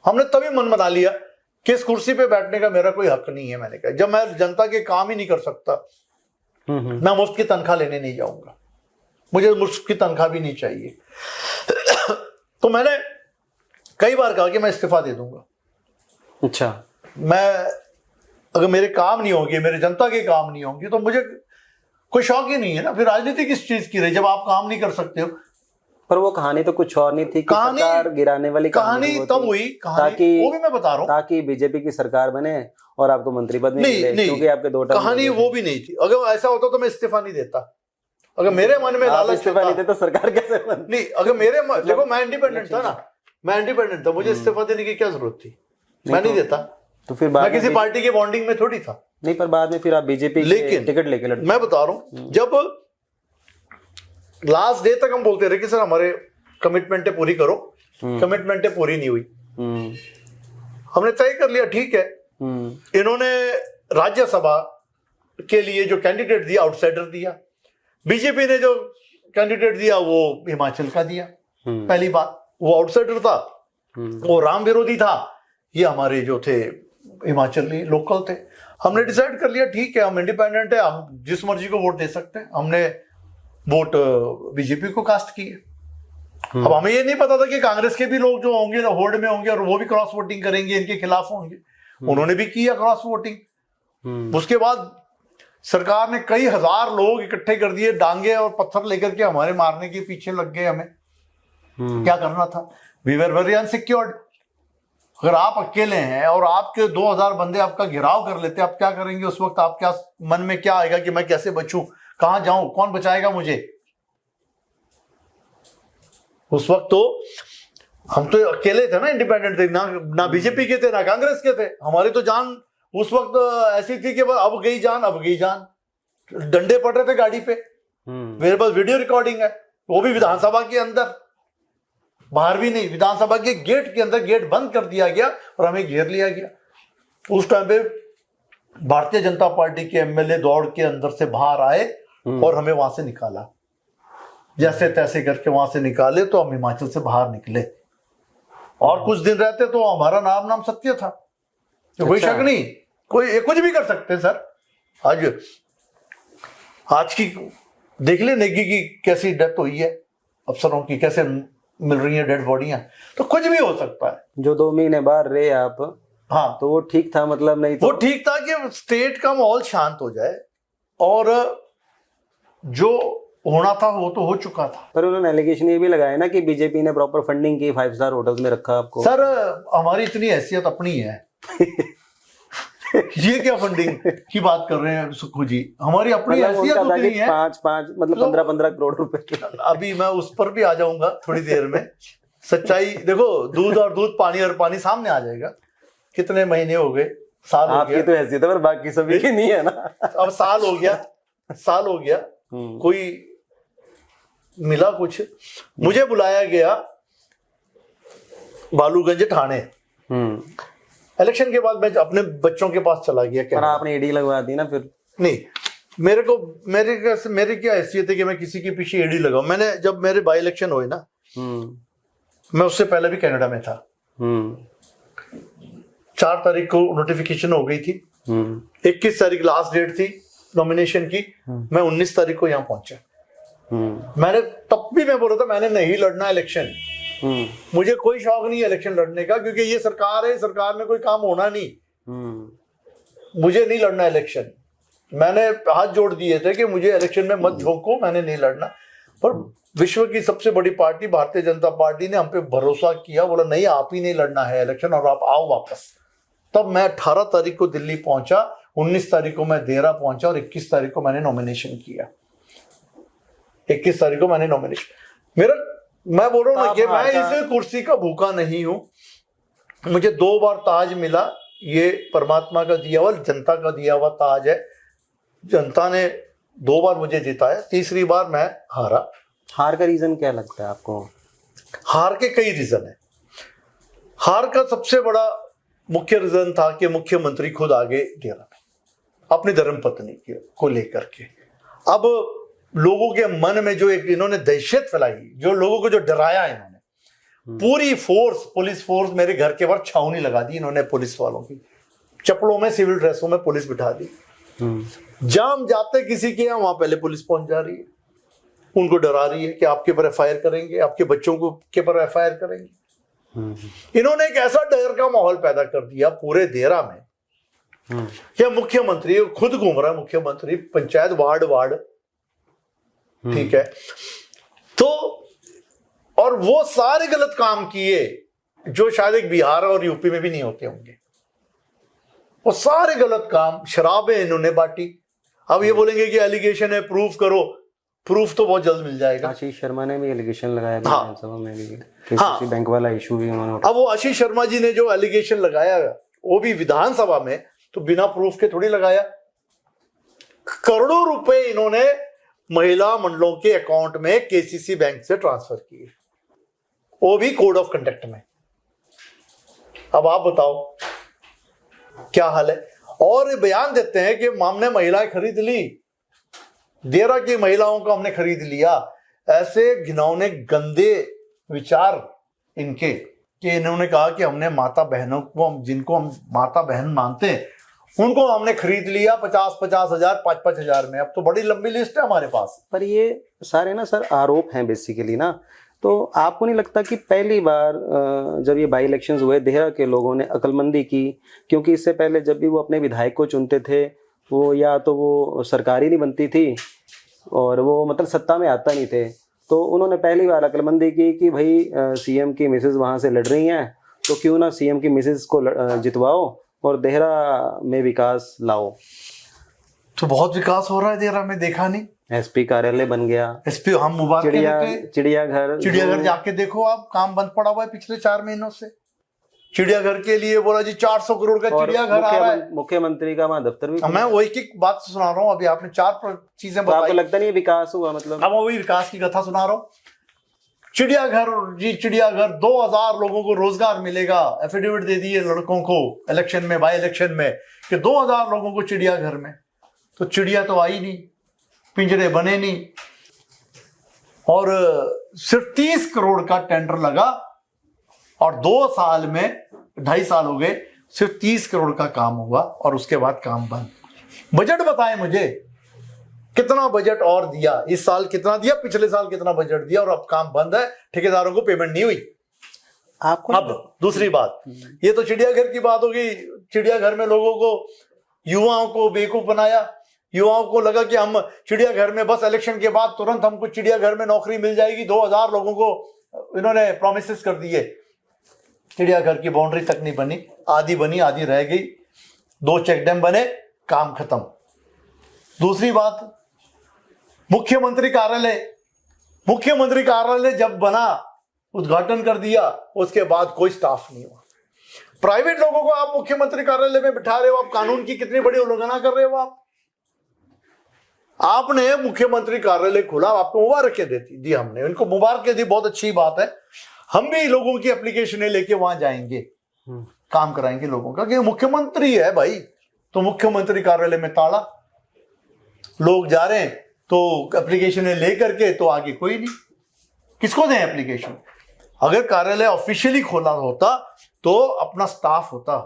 हमने तभी मन बना लिया कि इस कुर्सी पे बैठने का मेरा कोई हक नहीं है। मैंने कहा जब मैं जनता के काम ही नहीं कर सकता, मैं मुफ्त की तनख्वाह लेने नहीं जाऊंगा, मुझे मुफ्त की तनख्वाह भी नहीं चाहिए। तो मैंने कई बार कहा कि मैं इस्तीफा दे दूंगा। अच्छा, मैं अगर मेरे काम नहीं होंगे, मेरे जनता के काम नहीं होंगे तो मुझे कोई शौक ही नहीं है ना। फिर राजनीति किस चीज की रही जब आप काम नहीं कर सकते हो। पर वो कहानी तो कुछ और नहीं थी, कहानी सरकार गिराने वाली कहानी तब हुई, ताकि वो भी मैं बता रहा हूँ, ताकि बीजेपी की सरकार बने और आपको मंत्री पद मिले, क्योंकि आपके 2 टर्म। कहानी वो भी नहीं थी। अगर ऐसा होता तो मैं इस्तीफा नहीं देता। अगर मेरे मन में लालच इस्तीफा नहीं देता तो सरकार कैसे बनती? नहीं, अगर मेरे देखो मैं इंडिपेंडेंट था ना, मैं इंडिपेंडेंट था, मुझे इस्तीफा देने की क्या जरूरत थी? मैं नहीं देता। तो फिर मैं किसी पार्टी के बॉन्डिंग में थोड़ी था। नहीं, पर बाद में फिर आप बीजेपी लेकिन टिकट लेके लड़ते। मैं बता रहा हूं, जब लास्ट डे तक हम बोलते रहे कि सर हमारे कमिटमेंटें पूरी करो, कमिटमेंटें पूरी नहीं हुई। हमने तय कर लिया ठीक है, इन्होंने राज्यसभा के लिए जो कैंडिडेट दिया आउटसाइडर दिया, बीजेपी ने जो कैंडिडेट दिया वो हिमाचल का दिया। पहली बात, वो आउटसाइडर था, वो राम विरोधी था, ये हमारे जो थे हिमाचली लोकल थे। हमने डिसाइड कर लिया ठीक है, हम इंडिपेंडेंट है, हम जिस मर्जी को वोट दे सकते हैं। हमने वोट बीजेपी को कास्ट किए। अब हमें ये नहीं पता था कि कांग्रेस के भी लोग जो होंगे होल्ड में होंगे और वो भी क्रॉस वोटिंग करेंगे, इनके खिलाफ होंगे। उन्होंने भी किया क्रॉस वोटिंग। उसके बाद सरकार ने कई हजार लोग इकट्ठे कर दिए, डांगे और पत्थर लेकर के हमारे मारने के पीछे लग गए। हमें क्या करना था? We were very unsecured. अगर आप अकेले हैं और आपके 2000 बंदे आपका घेराव कर लेते, आप क्या करेंगे उस वक्त? आप क्या मन में क्या आएगा कि मैं कैसे बचूं, कहां जाऊं, कौन बचाएगा मुझे? उस वक्त तो हम तो अकेले थे ना, इंडिपेंडेंट थे ना बीजेपी के थे ना कांग्रेस के थे। हमारी तो जान उस वक्त ऐसी थी कि अब गई जान, अब गई जान। डंडे पड़ रहे थे गाड़ी पे। मेरे पास वीडियो रिकॉर्डिंग है, वो भी विधानसभा के अंदर, बाहर भी नहीं, विधानसभा के गेट के अंदर। गेट बंद कर दिया गया और हमें घेर लिया गया। उस टाइम पे भारतीय जनता पार्टी के एमएलए दौड़ के अंदर से बाहर आए और हमें वहां से निकाला, जैसे तैसे करके वहां से निकाले तो हम हिमाचल से बाहर निकले। और कुछ दिन रहते तो हमारा नाम सत्य था, कोई शक नहीं। कोई कुछ भी कर सकते सर। आज की देख ले, नेगी की कैसी डेथ हुई है, अफसरों की कैसे मिल रही है डेड बॉडियां, तो कुछ भी हो सकता है। जो 2 महीने बाहर रहे आप, हाँ, तो वो ठीक था, मतलब नहीं तो वो ठीक था कि स्टेट का माहौल शांत हो जाए, और जो होना था वो तो हो चुका था। पर उन्होंने एलिगेशन ये भी लगाया ना कि बीजेपी ने प्रॉपर फंडिंग की, 5 स्टार होटल्स में रखा आपको। सर हमारी इतनी हैसियत अपनी है ये क्या फंडिंग की बात कर रहे हैं सुखू जी? हमारी अपनी हैसियत उतनी है। 5 मतलब 15 करोड़ रुपए। अभी मैं उस पर भी आ जाऊंगा थोड़ी देर में। सच्चाई देखो, दूध और दूध, पानी और पानी सामने आ जाएगा। कितने महीने हो गए, साल हो गया। आपकी तो हैसियत है, पर बाकी सभी की नहीं है ना। अब साल हो गया, कोई मिला कुछ? मुझे बुलाया गया बालूगंज थाने। इलेक्शन के बाद मैं अपने बच्चों के पास चला गया। पर आपने ईडी लगवा दी ना फिर? नहीं, मेरे क्या हैसियत है कि मैं किसी के पीछे ईडी लगाऊं? मैंने जब मेरे बाई इलेक्शन हुए ना, मैं उससे पहले भी कनाडा में था। 4 तारीख को नोटिफिकेशन हो गई थी, 21 तारीख लास्ट डेट थी नॉमिनेशन की। मैं 19 तारीख को यहाँ पहुंचा। मैंने तब भी मैं बोल रहा था मैंने नहीं लड़ना इलेक्शन। मुझे कोई शौक नहीं है इलेक्शन लड़ने का, क्योंकि ये सरकार है, सरकार में कोई काम होना नहीं। मुझे नहीं लड़ना इलेक्शन। मैंने हाथ जोड़ दिए थे कि मुझे इलेक्शन में मत झोंको, मैंने नहीं लड़ना। पर विश्व की सबसे बड़ी पार्टी भारतीय जनता पार्टी ने हम पे भरोसा किया, बोला नहीं आप ही नहीं लड़ना है इलेक्शन और आप आओ वापस। तब मैं 18 तारीख को दिल्ली पहुंचा, 19 तारीख को मैं देहरा पहुंचा और 21 तारीख को मैंने नॉमिनेशन किया। 21 तारीख को मैंने नॉमिनेशन, मैं बोल रहा हूँ ना कि मैं इस कुर्सी का भूखा नहीं हूं। मुझे 2 बार ताज मिला, ये परमात्मा का दिया हुआ, जनता का दिया हुआ ताज है। जनता ने 2 बार मुझे जिताया, तीसरी बार मैं हारा। हार का रीजन क्या लगता है आपको? हार के कई रीजन है। हार का सबसे बड़ा मुख्य रीजन था कि मुख्यमंत्री खुद आगे डेरा में अपनी धर्मपत्नी को लेकर के। अब लोगों के मन में जो एक इन्होंने दहशत फैलाई, जो लोगों को जो डराया इन्होंने, पूरी फोर्स, पुलिस फोर्स मेरे घर के बाहर छावनी लगा दी इन्होंने। पुलिस वालों की चप्पलों में, सिविल ड्रेसों में पुलिस बिठा दी। जाम जाते किसी के यहाँ, वहां पहले पुलिस पहुंच जा रही है, उनको डरा रही है कि आपके पर एफआईआर करेंगे, आपके बच्चों को के पर एफआईआर करेंगे। इन्होंने एक ऐसा डर का माहौल पैदा कर दिया पूरे देहरा में कि मुख्यमंत्री खुद घूम रहा है, मुख्यमंत्री पंचायत वार्ड, ठीक है। तो और वो सारे गलत काम किए जो शायद एक बिहार और यूपी में भी नहीं होते होंगे। वो सारे गलत काम, शराबें इन्होंने बांटी। अब ये बोलेंगे कि एलिगेशन है, प्रूफ करो। प्रूफ तो बहुत जल्द मिल जाएगा। आशीष शर्मा ने भी एलिगेशन लगाया विधानसभा में भी, हाँ, बैंक वाला इशू भी उन्होंने। अब वो आशीष शर्मा जी ने जो एलिगेशन लगाया वो भी विधानसभा में, तो बिना प्रूफ के थोड़ी लगाया। करोड़ों रुपए इन्होंने महिला मंडलों के अकाउंट में केसीसी बैंक से ट्रांसफर किए, वो भी कोड ऑफ कंडक्ट में। अब आप बताओ क्या हाल है। और बयान देते हैं कि हमने महिलाएं खरीद ली, देरा की महिलाओं को हमने खरीद लिया। ऐसे घिनौने गंदे विचार इनके कि इन्होंने कहा कि हमने माता बहनों को, जिनको हम माता बहन मानते हैं, उनको हमने खरीद लिया 50-50 हजार 5-5 हजार में। अब तो बड़ी लंबी लिस्ट है हमारे पास। पर ये सारे ना सर आरोप हैं बेसिकली ना, तो आपको नहीं लगता कि पहली बार जब ये बाई इलेक्शंस हुए देहरा के लोगों ने अक्लमंदी की? क्योंकि इससे पहले जब भी वो अपने विधायक को चुनते थे, वो या तो वो सरकार ही नहीं बनती थी और वो मतलब सत्ता में आता नहीं थे, तो उन्होंने पहली बार अक्लमंदी की कि भाई सीएम की मिसेज वहाँ से लड़ रही हैं, तो क्यों ना सीएम की मिसेज को जितवाओ और देहरा में विकास लाओ। तो बहुत विकास हो रहा है देहरा में, देखा नहीं? एसपी कार्यालय बन गया, एसपी हम मुबारक चिड़ियाघर जाके देखो आप, काम बंद पड़ा हुआ है पिछले 4 महीनों से। चिड़ियाघर के लिए बोला जी 400 करोड़ का चिड़ियाघर आ रहा है। मुख्यमंत्री का वहां दफ्तर भी, मैं वही की बात सुना रहा हूँ। अभी आपने 4 चीजें बताई, आपको लगता नहीं विकास हुआ? मतलब अब वही विकास की कथा सुना रहा हूँ। चिड़ियाघर जी, चिड़ियाघर 2000 लोगों को रोजगार मिलेगा, एफिडेविट दे दिए लड़कों को इलेक्शन में, बाई इलेक्शन में, कि 2000 लोगों को चिड़ियाघर में। तो चिड़िया तो आई नहीं, पिंजरे बने नहीं, और सिर्फ 30 करोड़ का टेंडर लगा और 2 साल में, 2.5 साल हो गए, सिर्फ 30 करोड़ का काम हुआ और उसके बाद काम बंद। बजट बताएं मुझे, कितना बजट और दिया? इस साल कितना दिया, पिछले साल कितना बजट दिया, और अब काम बंद है, ठेकेदारों को पेमेंट नहीं हुई आपको। अब दूसरी बात, ये तो चिड़ियाघर की बात होगी। चिड़ियाघर में लोगों को, युवाओं को बेवकूफ बनाया। युवाओं को लगा कि हम चिड़ियाघर में बस इलेक्शन के बाद तुरंत हमको चिड़ियाघर में नौकरी मिल जाएगी। 2000 लोगों को इन्होंने प्रोमिस कर दिए। चिड़ियाघर की बाउंड्री तक नहीं बनी, आधी बनी आधी रह गई। 2 चेक डैम बने, काम खत्म। दूसरी बात, मुख्यमंत्री कार्यालय जब बना, उद्घाटन कर दिया, उसके बाद कोई स्टाफ नहीं हुआ। प्राइवेट लोगों को आप मुख्यमंत्री कार्यालय में बिठा रहे हो, आप कानून की कितनी बड़ी उल्लंघना कर रहे हो। आपने मुख्यमंत्री कार्यालय खोला, आपको मुबारकें दी हमने, उनको मुबारकें दी, बहुत अच्छी बात है। हम भी लोगों की एप्लीकेशनें लेके वहां जाएंगे, काम कराएंगे लोगों का, कि मुख्यमंत्री है भाई। तो मुख्यमंत्री कार्यालय में ताला, लोग जा रहे हैं तो एप्लीकेशनें लेकर के, तो आगे कोई नहीं, किसको दें एप्लीकेशन? अगर कार्यालय ऑफिशियली खोला होता तो अपना स्टाफ होता,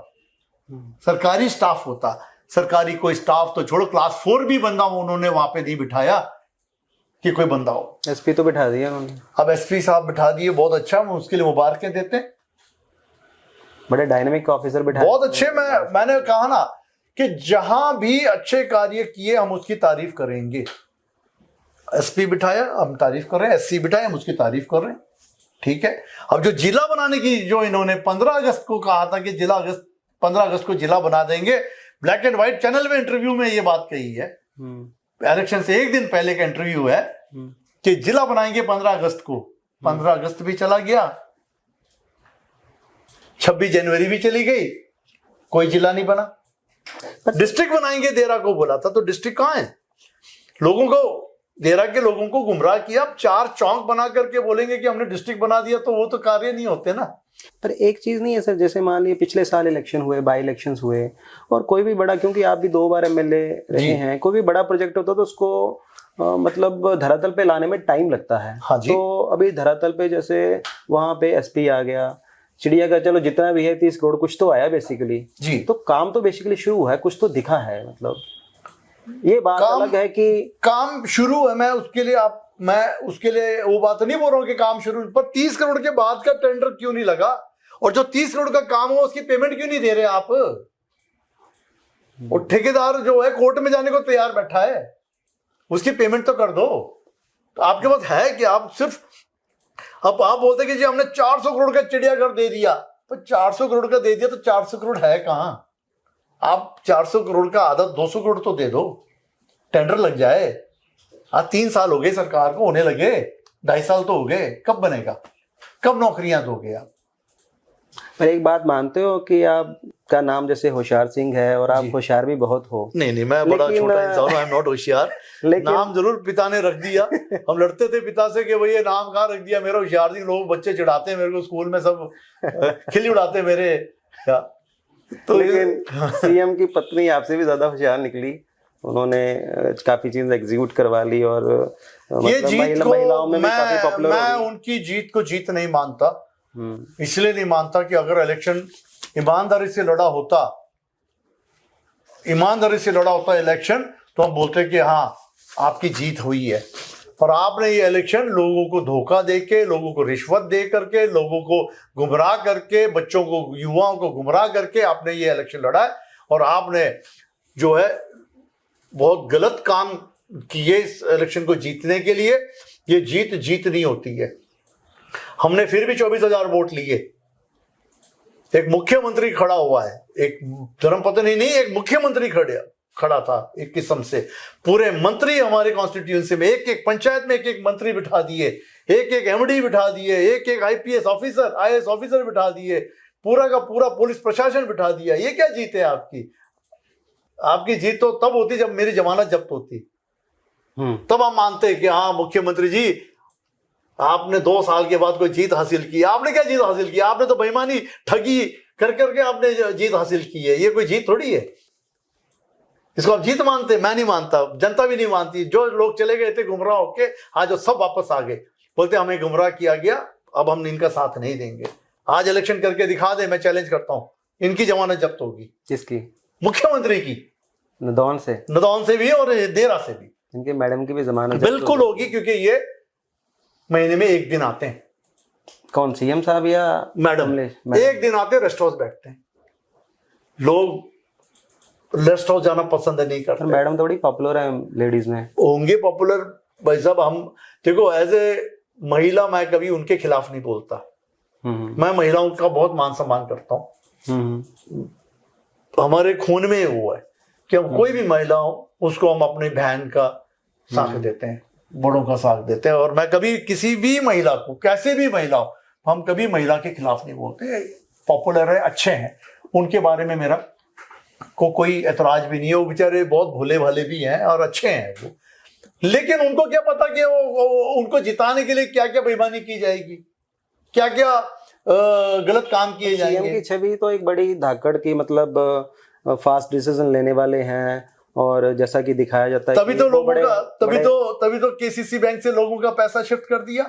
सरकारी स्टाफ होता। सरकारी कोई स्टाफ तो छोड़ो, क्लास 4 भी बंदा उन्होंने वहां पे नहीं बिठाया कि कोई बंदा हो। एसपी तो बिठा दिया उन्होंने, अब एसपी साहब बिठा दिए, बहुत अच्छा, हम उसके लिए मुबारकें देते हैं। बड़े डायनेमिक ऑफिसर बिठाए, बहुत अच्छे। मैंने कहा ना कि जहां भी अच्छे कार्य किए हम उसकी तारीफ करेंगे। एसपी बिठाया, हम तारीफ कर रहे हैं। एससी बिठाया, हम उसकी तारीफ कर रहे हैं। ठीक है। अब जो जिला बनाने की, जो इन्होंने 15 अगस्त को कहा था कि 15 अगस्त को जिला बना देंगे, ब्लैक एंड व्हाइट चैनल में इंटरव्यू में ये बात कही है। इलेक्शन से 1 दिन पहले का इंटरव्यू है कि जिला बनाएंगे 15 अगस्त को। 15 अगस्त भी चला गया, 26 जनवरी भी चली गई, कोई जिला नहीं बना। डिस्ट्रिक्ट बनाएंगे देहरा को बोला था, तो डिस्ट्रिक्ट कहां है? लोगों को, देहरा के लोगों को गुमराह किया। अब 4 चौक बना करके बोलेंगे कि हमने डिस्ट्रिक्ट बना दिया, तो वो तो कार्य नहीं होते ना। पर एक चीज नहीं है सर, जैसे मान लीजिए पिछले साल इलेक्शन हुए, बाई इलेक्शंस हुए, और कोई भी बड़ा, क्योंकि आप भी 2 बार एमएलए रहे हैं, कोई भी बड़ा प्रोजेक्ट होता तो उसको मतलब धरातल पे लाने में टाइम लगता है। हाँ जी। तो अभी धरातल पे जैसे वहां पे एसपी आ गया, चिड़ियाघर चलो जितना भी है 30 करोड़ कुछ तो आया बेसिकली जी, तो काम तो बेसिकली शुरू है, कुछ तो दिखा है। मतलब ये बात अलग है कि काम शुरू है। मैं उसके लिए वो बात नहीं बोल रहा हूँ कि काम शुरू, पर 30 करोड़ के बाद का टेंडर क्यों नहीं लगा? और जो 30 करोड़ का काम हो उसकी पेमेंट क्यों नहीं दे रहे आप? और ठेकेदार जो है कोर्ट में जाने को तैयार बैठा है, उसकी पेमेंट तो कर दो। तो आपके पास है कि आप सिर्फ, अब आप बोलते कि जी हमने 400 करोड़ का चिड़ियाघर दे दिया, तो 400 करोड़ का दे दिया तो 400 करोड़ है कहां? आप 400 करोड़ का आधा 200 करोड़ तो दे दो, टेंडर लग जाए। आज 3 साल हो गए सरकार को, होने लगे 2.5 साल तो हो गए, कब बनेगा? कब नौकरियां दोगे आप? पर एक बात मानते हो कि आप का नाम जैसे होशियार सिंह है और आप जी। होशियार भी बहुत हो। नहीं मैं बड़ा लेकिन, छोटा इंसान हूँ, आई एम नॉट होशियार। लेकिन नाम जरूर पिता ने रख दिया। हम लड़ते थे पिता से कि भाई ये नाम कहाँ रख दिया मेरा होशियार सिंह, लोग बच्चे चिढ़ाते हैं मेरे को स्कूल में, सब खिल्ली उड़ाते हैं मेरे क्या। तो लेकिन सीएम की पत्नी आपसे भी ज्यादा होशियार निकली, उन्होंने काफी चीज एग्जीक्यूट करवा ली और ये मतलब जीत को महिलाओं में भी काफी पॉपुलर हो मैं गई। उनकी जीत को जीत नहीं मानता। इसलिए नहीं मानता कि अगर इलेक्शन ईमानदारी से लड़ा होता, ईमानदारी से लड़ा होता इलेक्शन, तो हम बोलते कि हाँ आपकी जीत हुई है। और आपने ये इलेक्शन लोगों को धोखा देके, लोगों को रिश्वत दे करके, लोगों को गुमराह करके, बच्चों को, युवाओं को गुमराह करके आपने ये इलेक्शन लड़ा है। और आपने जो है बहुत गलत काम किए इस इलेक्शन को जीतने के लिए। ये जीत नहीं होती है। हमने फिर भी 24,000 वोट लिए। एक मुख्यमंत्री खड़ा हुआ है, एक धर्मपत्नी नहीं, एक मुख्यमंत्री खड़ा था एक किस्म से। पूरे मंत्री हमारे कॉन्स्टिट्यूंसी में, एक एक पंचायत में एक एक मंत्री बिठा दिए, एक एक एमडी बिठा दिए, एक एक आईपीएस ऑफिसर, आईएएस ऑफिसर बिठा दिए, पूरा का पूरा पुलिस प्रशासन बिठा दिया। ये क्या जीत है आपकी? आपकी जीत तो तब होती जब मेरी जमानत जब्त होती, तब हम मानते हैं कि हाँ मुख्यमंत्री जी आपने 2 साल के बाद कोई जीत हासिल की। आपने क्या जीत हासिल की? आपने तो बेईमानी ठगी कर करके आपने जीत हासिल की है। ये कोई जीत थोड़ी है। इसको आप जीत मानते? मैं नहीं मानता, जनता भी नहीं मानती। जो लोग चले गए थे गुमराह होके, आज वो सब वापस आ गए, बोलते हमें गुमराह किया गया, अब हम इनका साथ नहीं देंगे। आज इलेक्शन करके दिखा दे, मैं चैलेंज करता हूँ, इनकी जमानत जब्त होगी। किसकी? मुख्यमंत्री की। नदौन से भी और देरा से भी। इनके मैडम की भी जमानत बिल्कुल होगी, क्योंकि ये महीने में एक दिन आते हैं। कौन, सीएम साहब या मैडम? एक दिन आते, रेस्ट हाउस बैठते हैं। लोग रेस्ट हाउस जाना पसंद नहीं करते। मैडम तो बड़ी पॉपुलर है लेडीज में। होंगे पॉपुलर भाई साहब। हम देखो एज ए महिला मैं कभी उनके खिलाफ नहीं बोलता। मैं महिलाओं का बहुत मान सम्मान करता हूँ। हमारे खून में वो है कि हम कोई भी महिला हो उसको हम अपनी बहन का साथ देते हैं, बड़ों का साथ देते हैं। और मैं कभी किसी भी महिला को, कैसे भी महिला हो, हम कभी महिला के खिलाफ नहीं बोलते। पॉपुलर है, अच्छे हैं, उनके बारे में मेरा को कोई ऐतराज भी नहीं है। वो बेचारे बहुत भोले भाले भी हैं और अच्छे हैं वो। लेकिन उनको क्या पता कि उनको जिताने के लिए क्या क्या बेईमानी की जाएगी, क्या क्या गलत काम किए जाएंगे। सीएम की छवि तो एक बड़ी धाकड़ की, मतलब फास्ट डिसीजन लेने वाले हैं, और जैसा कि दिखाया जाता है तभी तो लोगों का तभी तो केसीसी बैंक से लोगों का पैसा शिफ्ट कर दिया।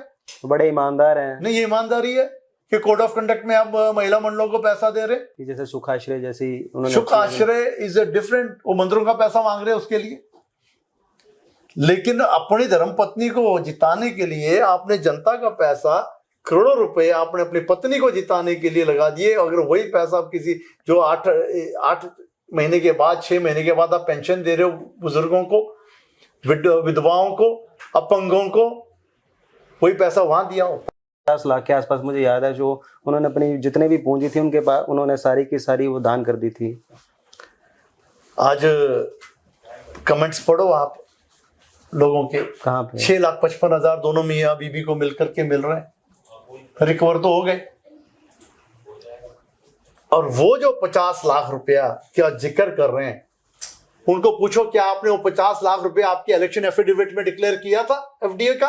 बड़े ईमानदार हैं। नहीं, ये ईमानदारी है कि कोड ऑफ कंडक्ट में आप महिला मंडलों को पैसा दे रहे। जैसे सुखाश्रय जैसी, सुखाश्रय इज अ डिफरेंट, वो मंदिरों का पैसा मांग रहे हैं उसके लिए। लेकिन अपनी धर्मपत्नी को जिताने के लिए आपने जनता का पैसा, करोड़ों रुपए आपने अपनी पत्नी को जिताने के लिए लगा दिए। अगर वही पैसा आप किसी जो 8 महीने के बाद, 6 महीने के बाद आप पेंशन दे रहे हो बुजुर्गों को, विधवाओं को, अपंगों को, वही पैसा वहां दिया हो। 50 लाख के आसपास मुझे याद है, जो उन्होंने अपनी जितने भी पूंजी थी उनके पास, उन्होंने सारी की सारी वो दान कर दी थी। आज कमेंट्स पढ़ो आप लोगों के, कहाँ पे? 6,55,000 दोनों मियाँ बीबी को मिलकर के मिल रहे हैं। रिकवर तो हो गए। और वो जो 50 लाख रुपया क्या जिक्र कर रहे हैं, उनको पूछो क्या आपने वो 50 लाख रुपया आपके इलेक्शन एफिडेविट में डिक्लेयर किया था एफडीए का?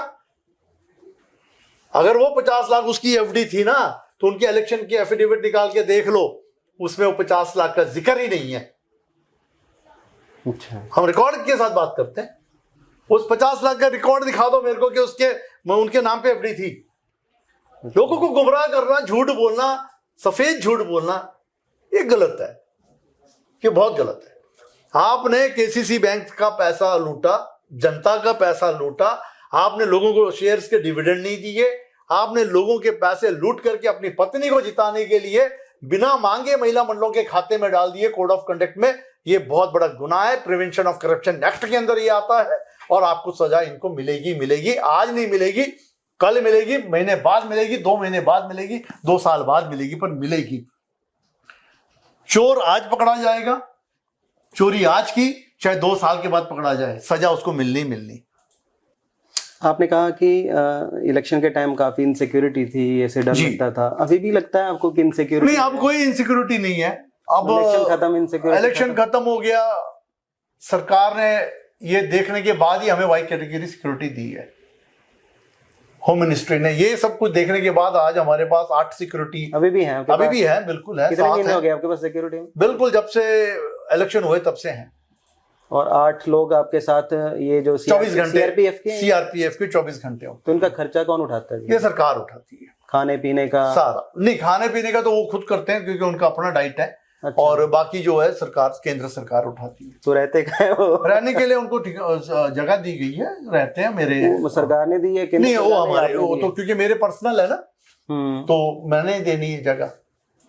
अगर वो 50 लाख उसकी एफडी थी ना, तो उनके इलेक्शन की एफिडेविट निकाल के देख लो, उसमें वो 50 लाख का जिक्र ही नहीं है। अच्छा, हम रिकॉर्ड के साथ बात करते हैं। उस 50 लाख का रिकॉर्ड दिखा दो मेरे को कि उनके नाम पे एफडी थी। लोगों को गुमराह करना, झूठ बोलना, सफेद झूठ बोलना, ये गलत है, ये बहुत गलत है। आपने केसीसी बैंक का पैसा लूटा, जनता का पैसा लूटा, आपने लोगों को शेयर्स के डिविडेंड नहीं दिए, आपने लोगों के पैसे लूट करके अपनी पत्नी को जिताने के लिए बिना मांगे महिला मंडलों के खाते में डाल दिए कोड ऑफ कंडक्ट में। ये बहुत बड़ा गुनाह है, प्रिवेंशन ऑफ करप्शन एक्ट के अंदर ये आता है। और आपको सजा इनको मिलेगी। आज नहीं मिलेगी, कल मिलेगी, महीने बाद मिलेगी, 2 महीने बाद मिलेगी, 2 साल बाद मिलेगी, पर मिलेगी। चोर आज पकड़ा जाएगा, चोरी आज की, चाहे 2 साल के बाद पकड़ा जाए, सजा उसको मिलनी। आपने कहा कि इलेक्शन के टाइम काफी इनसिक्योरिटी थी, ऐसे डर लगता था। अभी भी लगता है आपको कि इनसिक्योरिटी? नहीं, अब कोई इनसिक्योरिटी नहीं है। अब इलेक्शन खत्म, इनसिक्योरिटी इलेक्शन खत्म हो गया, सरकार ने ये देखने के बाद ही हमें वाई कैटेगरी सिक्योरिटी दी है। होम मिनिस्ट्री ने ये सब कुछ देखने के बाद आज हमारे पास 8 सिक्योरिटी अभी भी है आपके अभी पास? भी है, बिल्कुल है। कितने 7 महीने है हो गए आपके पास सिक्योरिटी में? बिल्कुल, जब से इलेक्शन हुए तब से हैं। और 8 लोग आपके साथ, ये जो 24 घंटे सीआरपीएफ के? सीआरपीएफ के 24 घंटे हो। तो इनका खर्चा कौन उठाता है? ये सरकार उठाती है, खाने पीने का सारा। नहीं, खाने पीने का तो वो खुद करते हैं क्योंकि उनका अपना डाइट है। अच्छा। और बाकी जो है सरकार, केंद्र सरकार उठाती है। तो रहते कहाँ है वो? रहने के लिए उनको जगह दी गई है, रहते हैं मेरे। वो सरकार ने दी है कि नहीं, वो सरकार ने हमारे, आपने वो दी तो है? क्योंकि मेरे पर्सनल है ना, तो मैंने ही देनी है जगह,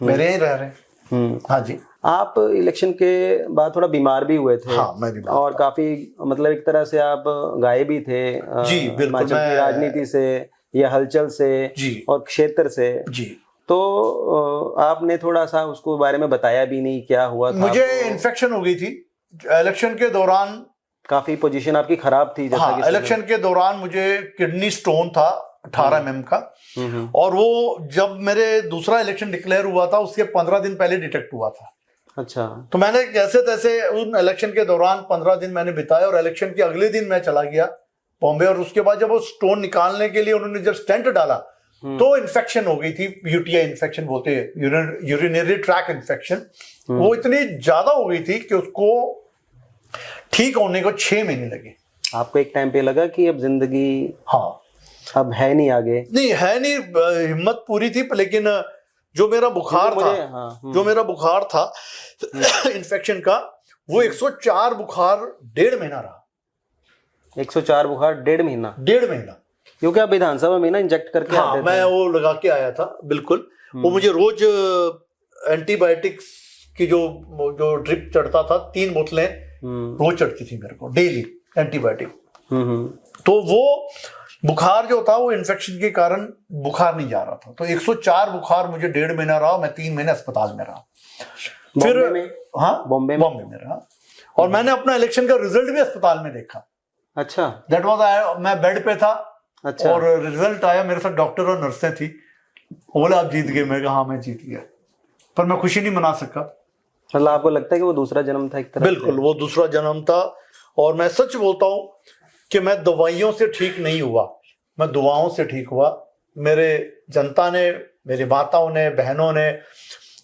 मेरे यहीं रह रहे हैं। हाँ जी। आप इलेक्शन के बाद थोड़ा बीमार भी हुए थे। हाँ, मैं बीमार और काफी, मतलब एक तरह से आप गायब भी थे जी, बिल्कुल। हिमाचल की राजनीति से या हलचल से जी और क्षेत्र से जी। तो आपने थोड़ा सा उसको बारे में बताया भी नहीं, क्या हुआ था? मुझे इन्फेक्शन हो गई थी इलेक्शन के दौरान। काफी पोजीशन आपकी खराब थी जैसा हाँ, कि इलेक्शन के दौरान मुझे किडनी स्टोन था 18 mm का। और वो जब मेरे दूसरा इलेक्शन डिक्लेयर हुआ था उसके 15 दिन पहले डिटेक्ट हुआ था। अच्छा। तो मैंने कैसे तैसे उन इलेक्शन के दौरान 15 दिन मैंने बिताए और इलेक्शन के अगले दिन मैं चला गया बॉम्बे। और उसके बाद जब वो स्टोन निकालने के लिए उन्होंने जब स्टेंट डाला तो इन्फेक्शन हो गई थी, यूटीआई इन्फेक्शन बोलते हैं, यूरिनरी ट्रैक इन्फेक्शन। वो इतनी ज्यादा हो गई थी कि उसको ठीक होने को 6 महीने लगे। आपको एक टाइम पे लगा कि अब जिंदगी, हाँ, अब है नहीं आगे? नहीं है नहीं, हिम्मत पूरी थी। लेकिन जो मेरा बुखार था, जो मेरा बुखार था इन्फेक्शन का, वो 104 बुखार 1.5 महीना रहा। 104 बुखार 1.5 महीना? 1.5 महीना, क्योंकि आप विधानसभा में ना इंजेक्ट करके हाँ, आते थे। मैं वो लगा के आया था, बिल्कुल। वो मुझे रोज एंटीबायोटिक्स की जो ड्रिप चढ़ता था, 3 बोतलें रोज चढ़ती थी मेरे को, डेली एंटीबायोटिक। तो वो बुखार जो था वो इन्फेक्शन के कारण बुखार नहीं जा रहा था। तो 104 बुखार मुझे 1.5 महीना रहा। मैं 3 महीने अस्पताल में रहा। फिर हाँ, बॉम्बे में रहा। और मैंने अपना इलेक्शन का रिजल्ट भी अस्पताल में देखा। अच्छा। दैट वाज, मैं बेड पे था। अच्छा। और रिजल्ट आया, मेरे साथ डॉक्टर और नर्सें थी। बोले आप जीत गए। मैं कहा हाँ, मैं जीत गया। पर मैं खुशी नहीं मना सका। मतलब आपको लगता है कि वो दूसरा जन्म था एक तरह? बिल्कुल, वो दूसरा जन्म था। और मैं सच बोलता हूं कि मैं दवाइयों से ठीक नहीं हुआ, मैं दुआओं से ठीक हुआ। मेरे जनता ने, मेरी माताओं ने, बहनों ने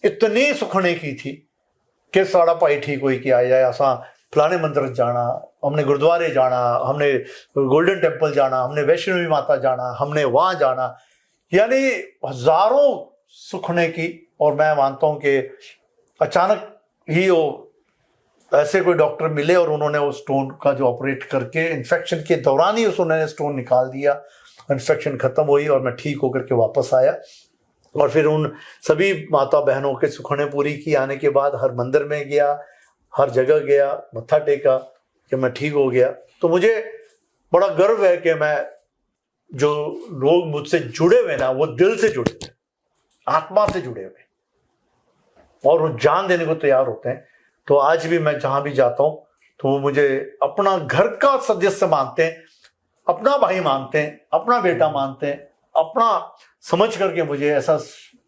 इतनी सुखने की थी कि साड़ा भाई ठीक हुई कि आया असा फलाने मंदिर जाना, हमने गुरुद्वारे जाना, हमने गोल्डन टेम्पल जाना, हमने वैष्णवी माता जाना, हमने वहां जाना। यानी हजारों सुखने की। और मैं मानता हूं कि अचानक ही वो ऐसे कोई डॉक्टर मिले और उन्होंने वो स्टोन का जो ऑपरेट करके इन्फेक्शन के दौरान ही उन्होंने स्टोन निकाल दिया। इन्फेक्शन खत्म हुई और मैं ठीक होकर के वापस आया। और फिर उन सभी माता बहनों के सुखने पूरी की। आने के बाद हर मंदिर में गया, हर जगह गया, मत्था टेका कि मैं ठीक हो गया। तो मुझे बड़ा गर्व है कि मैं, जो लोग मुझसे जुड़े हुए ना, वो दिल से जुड़े हुए, आत्मा से जुड़े हुए, और वो जान देने को तैयार होते हैं। तो आज भी मैं जहां भी जाता हूं तो वो मुझे अपना घर का सदस्य मानते हैं, अपना भाई मानते हैं, अपना बेटा मानते हैं, अपना समझ करके मुझे ऐसा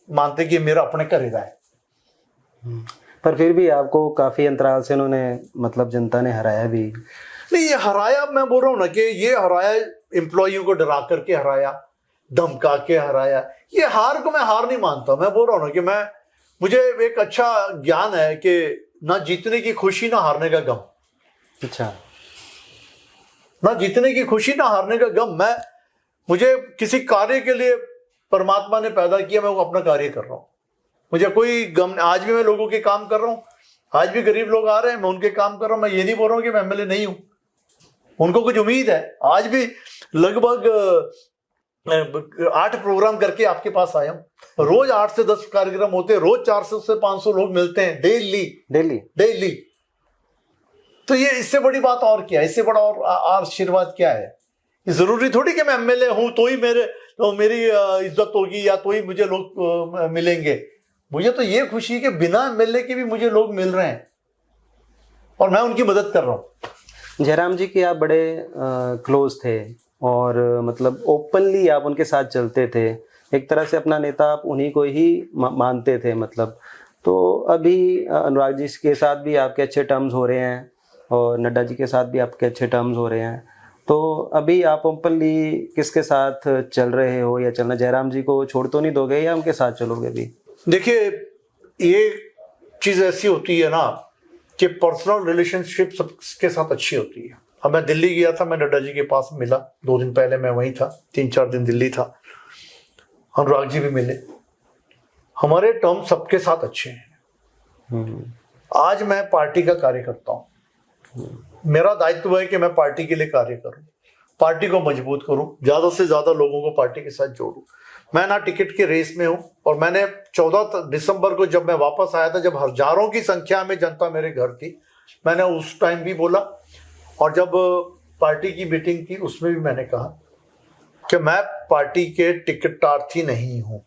मानते कि मेरा अपने करेगा है। पर फिर भी आपको काफी अंतराल से उन्होंने, मतलब जनता ने हराया भी। नहीं, ये हराया, मैं बोल रहा हूं ना कि ये हराया, एम्प्लॉइयों को डरा करके हराया, धमका के हराया। ये हार को मैं हार नहीं मानता। मैं बोल रहा हूं ना कि मुझे एक अच्छा ज्ञान है कि ना जीतने की खुशी ना हारने का गम। अच्छा। ना जीतने की खुशी ना हारने का गम। मुझे किसी कार्य के लिए परमात्मा ने पैदा किया, मैं वो अपना कार्य कर रहा हूं, मुझे कोई गम। आज भी मैं लोगों के काम कर रहा हूं, आज भी गरीब लोग आ रहे हैं, मैं उनके काम कर रहा हूं। मैं ये नहीं बोल रहा हूं कि मैं एमएलए नहीं हूं, उनको कुछ उम्मीद है। आज भी लगभग 8 प्रोग्राम करके आपके पास आया हूं। रोज 8 से 10 कार्यक्रम होते हैं, रोज 400 से 500 लोग मिलते हैं, डेली। तो ये इससे बड़ी बात और क्या है? इससे बड़ा और आशीर्वाद क्या है? जरूरी थोड़ी कि मैं एमएलए हूं तो ही मेरी इज्जत होगी या तो ही मुझे लोग मिलेंगे। मुझे तो ये खुशी है कि बिना एमएलए के भी मुझे लोग मिल रहे हैं और मैं उनकी मदद कर रहा हूं। जयराम जी की आप बड़े क्लोज थे और मतलब ओपनली आप उनके साथ चलते थे, एक तरह से अपना नेता आप उन्हीं को ही मानते थे मतलब। तो अभी अनुराग जी के साथ भी आपके अच्छे टर्म्स हो रहे हैं और नड्डा जी के साथ भी आपके अच्छे टर्म्स हो रहे हैं, तो अभी आप ओपनली किसके साथ चल रहे हो या चलना, जयराम जी को छोड़ तो नहीं दोगे या उनके साथ चलोगे भी? देखिए, ये चीज़ ऐसी होती है ना कि पर्सनल रिलेशनशिप सबके साथ अच्छी होती है। अब मैं दिल्ली गया था, मैं नड्डा जी के पास मिला, 2 दिन पहले मैं वहीं था, 3-4 दिन दिल्ली था, अनुराग जी भी मिले, हमारे टर्म सबके साथ अच्छे हैं। आज मैं पार्टी का कार्य करता हूँ, मेरा दायित्व है कि मैं पार्टी के लिए कार्य करूं, पार्टी को मजबूत करूं, ज्यादा से ज्यादा लोगों को पार्टी के साथ जोड़ूं। मैं ना टिकट के रेस में हूं, और मैंने 14 दिसंबर को जब मैं वापस आया था, जब हजारों की संख्या में जनता मेरे घर थी, मैंने उस टाइम भी बोला, और जब पार्टी की मीटिंग थी उसमें भी मैंने कहा कि मैं पार्टी के टिकटार्थी नहीं हूं।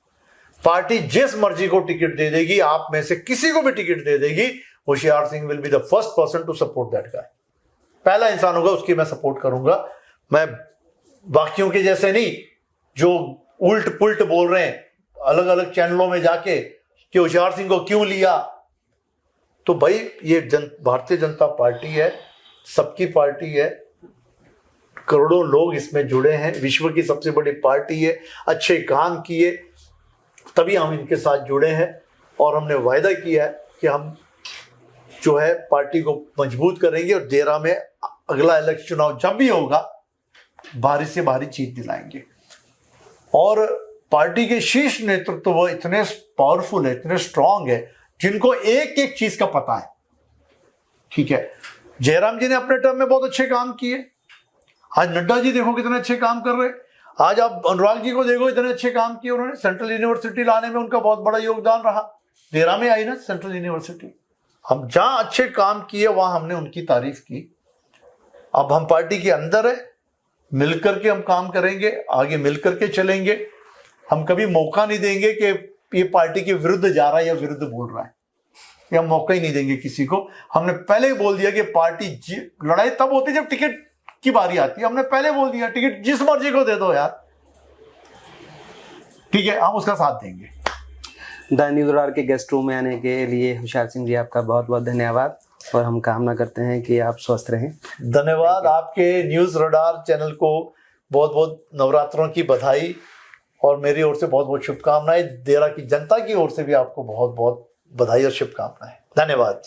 पार्टी जिस मर्जी को टिकट दे देगी, आप में से किसी को भी टिकट दे देगी, Hoshiyar Singh will be the first person to support that guy. पहला इंसान होगा, उसकी मैं सपोर्ट करूंगा। मैं बाकियों के जैसे नहीं जो उल्ट पुल्ट बोल रहे हैं अलग अलग चैनलों में जाके कि होशियार सिंह को क्यों लिया। तो भाई ये भारतीय जनता पार्टी है, सबकी पार्टी है, करोड़ों लोग इसमें जुड़े हैं, विश्व की सबसे बड़ी पार्टी है, अच्छे काम किए तभी हम इनके साथ जुड़े हैं, और हमने वायदा किया है कि हम जो है पार्टी को मजबूत करेंगे, और देरा में अगला इलेक्शन चुनाव जब भी होगा भारी से भारी जीत दिलाएंगे। और पार्टी के शीर्ष नेतृत्व वो इतने पावरफुल है, इतने स्ट्रांग है, जिनको एक एक चीज का पता है। ठीक है, जयराम जी ने अपने टर्म में बहुत अच्छे काम किए, आज नड्डा जी देखो कितने अच्छे काम कर रहे हैं, आज आप अनुराग जी को देखो इतने अच्छे काम किए उन्होंने। सेंट्रल यूनिवर्सिटी लाने में उनका बहुत बड़ा योगदान रहा, देरा में आई ना सेंट्रल यूनिवर्सिटी। हम जहां अच्छे काम किए वहां हमने उनकी तारीफ की। अब हम पार्टी के अंदर है, मिलकर के हम काम करेंगे, आगे मिलकर के चलेंगे। हम कभी मौका नहीं देंगे कि ये पार्टी के विरुद्ध जा रहा है या विरुद्ध बोल रहा है, ये हम मौका ही नहीं देंगे किसी को। हमने पहले ही बोल दिया कि पार्टी लड़ाई तब होती जब टिकट की बारी आती है। हमने पहले बोल दिया टिकट जिस मर्जी को दे दो यार, ठीक है, हम उसका साथ देंगे। द न्यूज़ रडार के गेस्ट रूम में आने के लिए होशियार सिंह जी आपका बहुत बहुत धन्यवाद, और हम कामना करते हैं कि आप स्वस्थ रहें। धन्यवाद, आपके न्यूज़ रडार चैनल को बहुत बहुत नवरात्रों की बधाई, और मेरी ओर से बहुत बहुत शुभकामनाएं। देरा की जनता की ओर से भी आपको बहुत बहुत बधाई और शुभकामनाएं। धन्यवाद।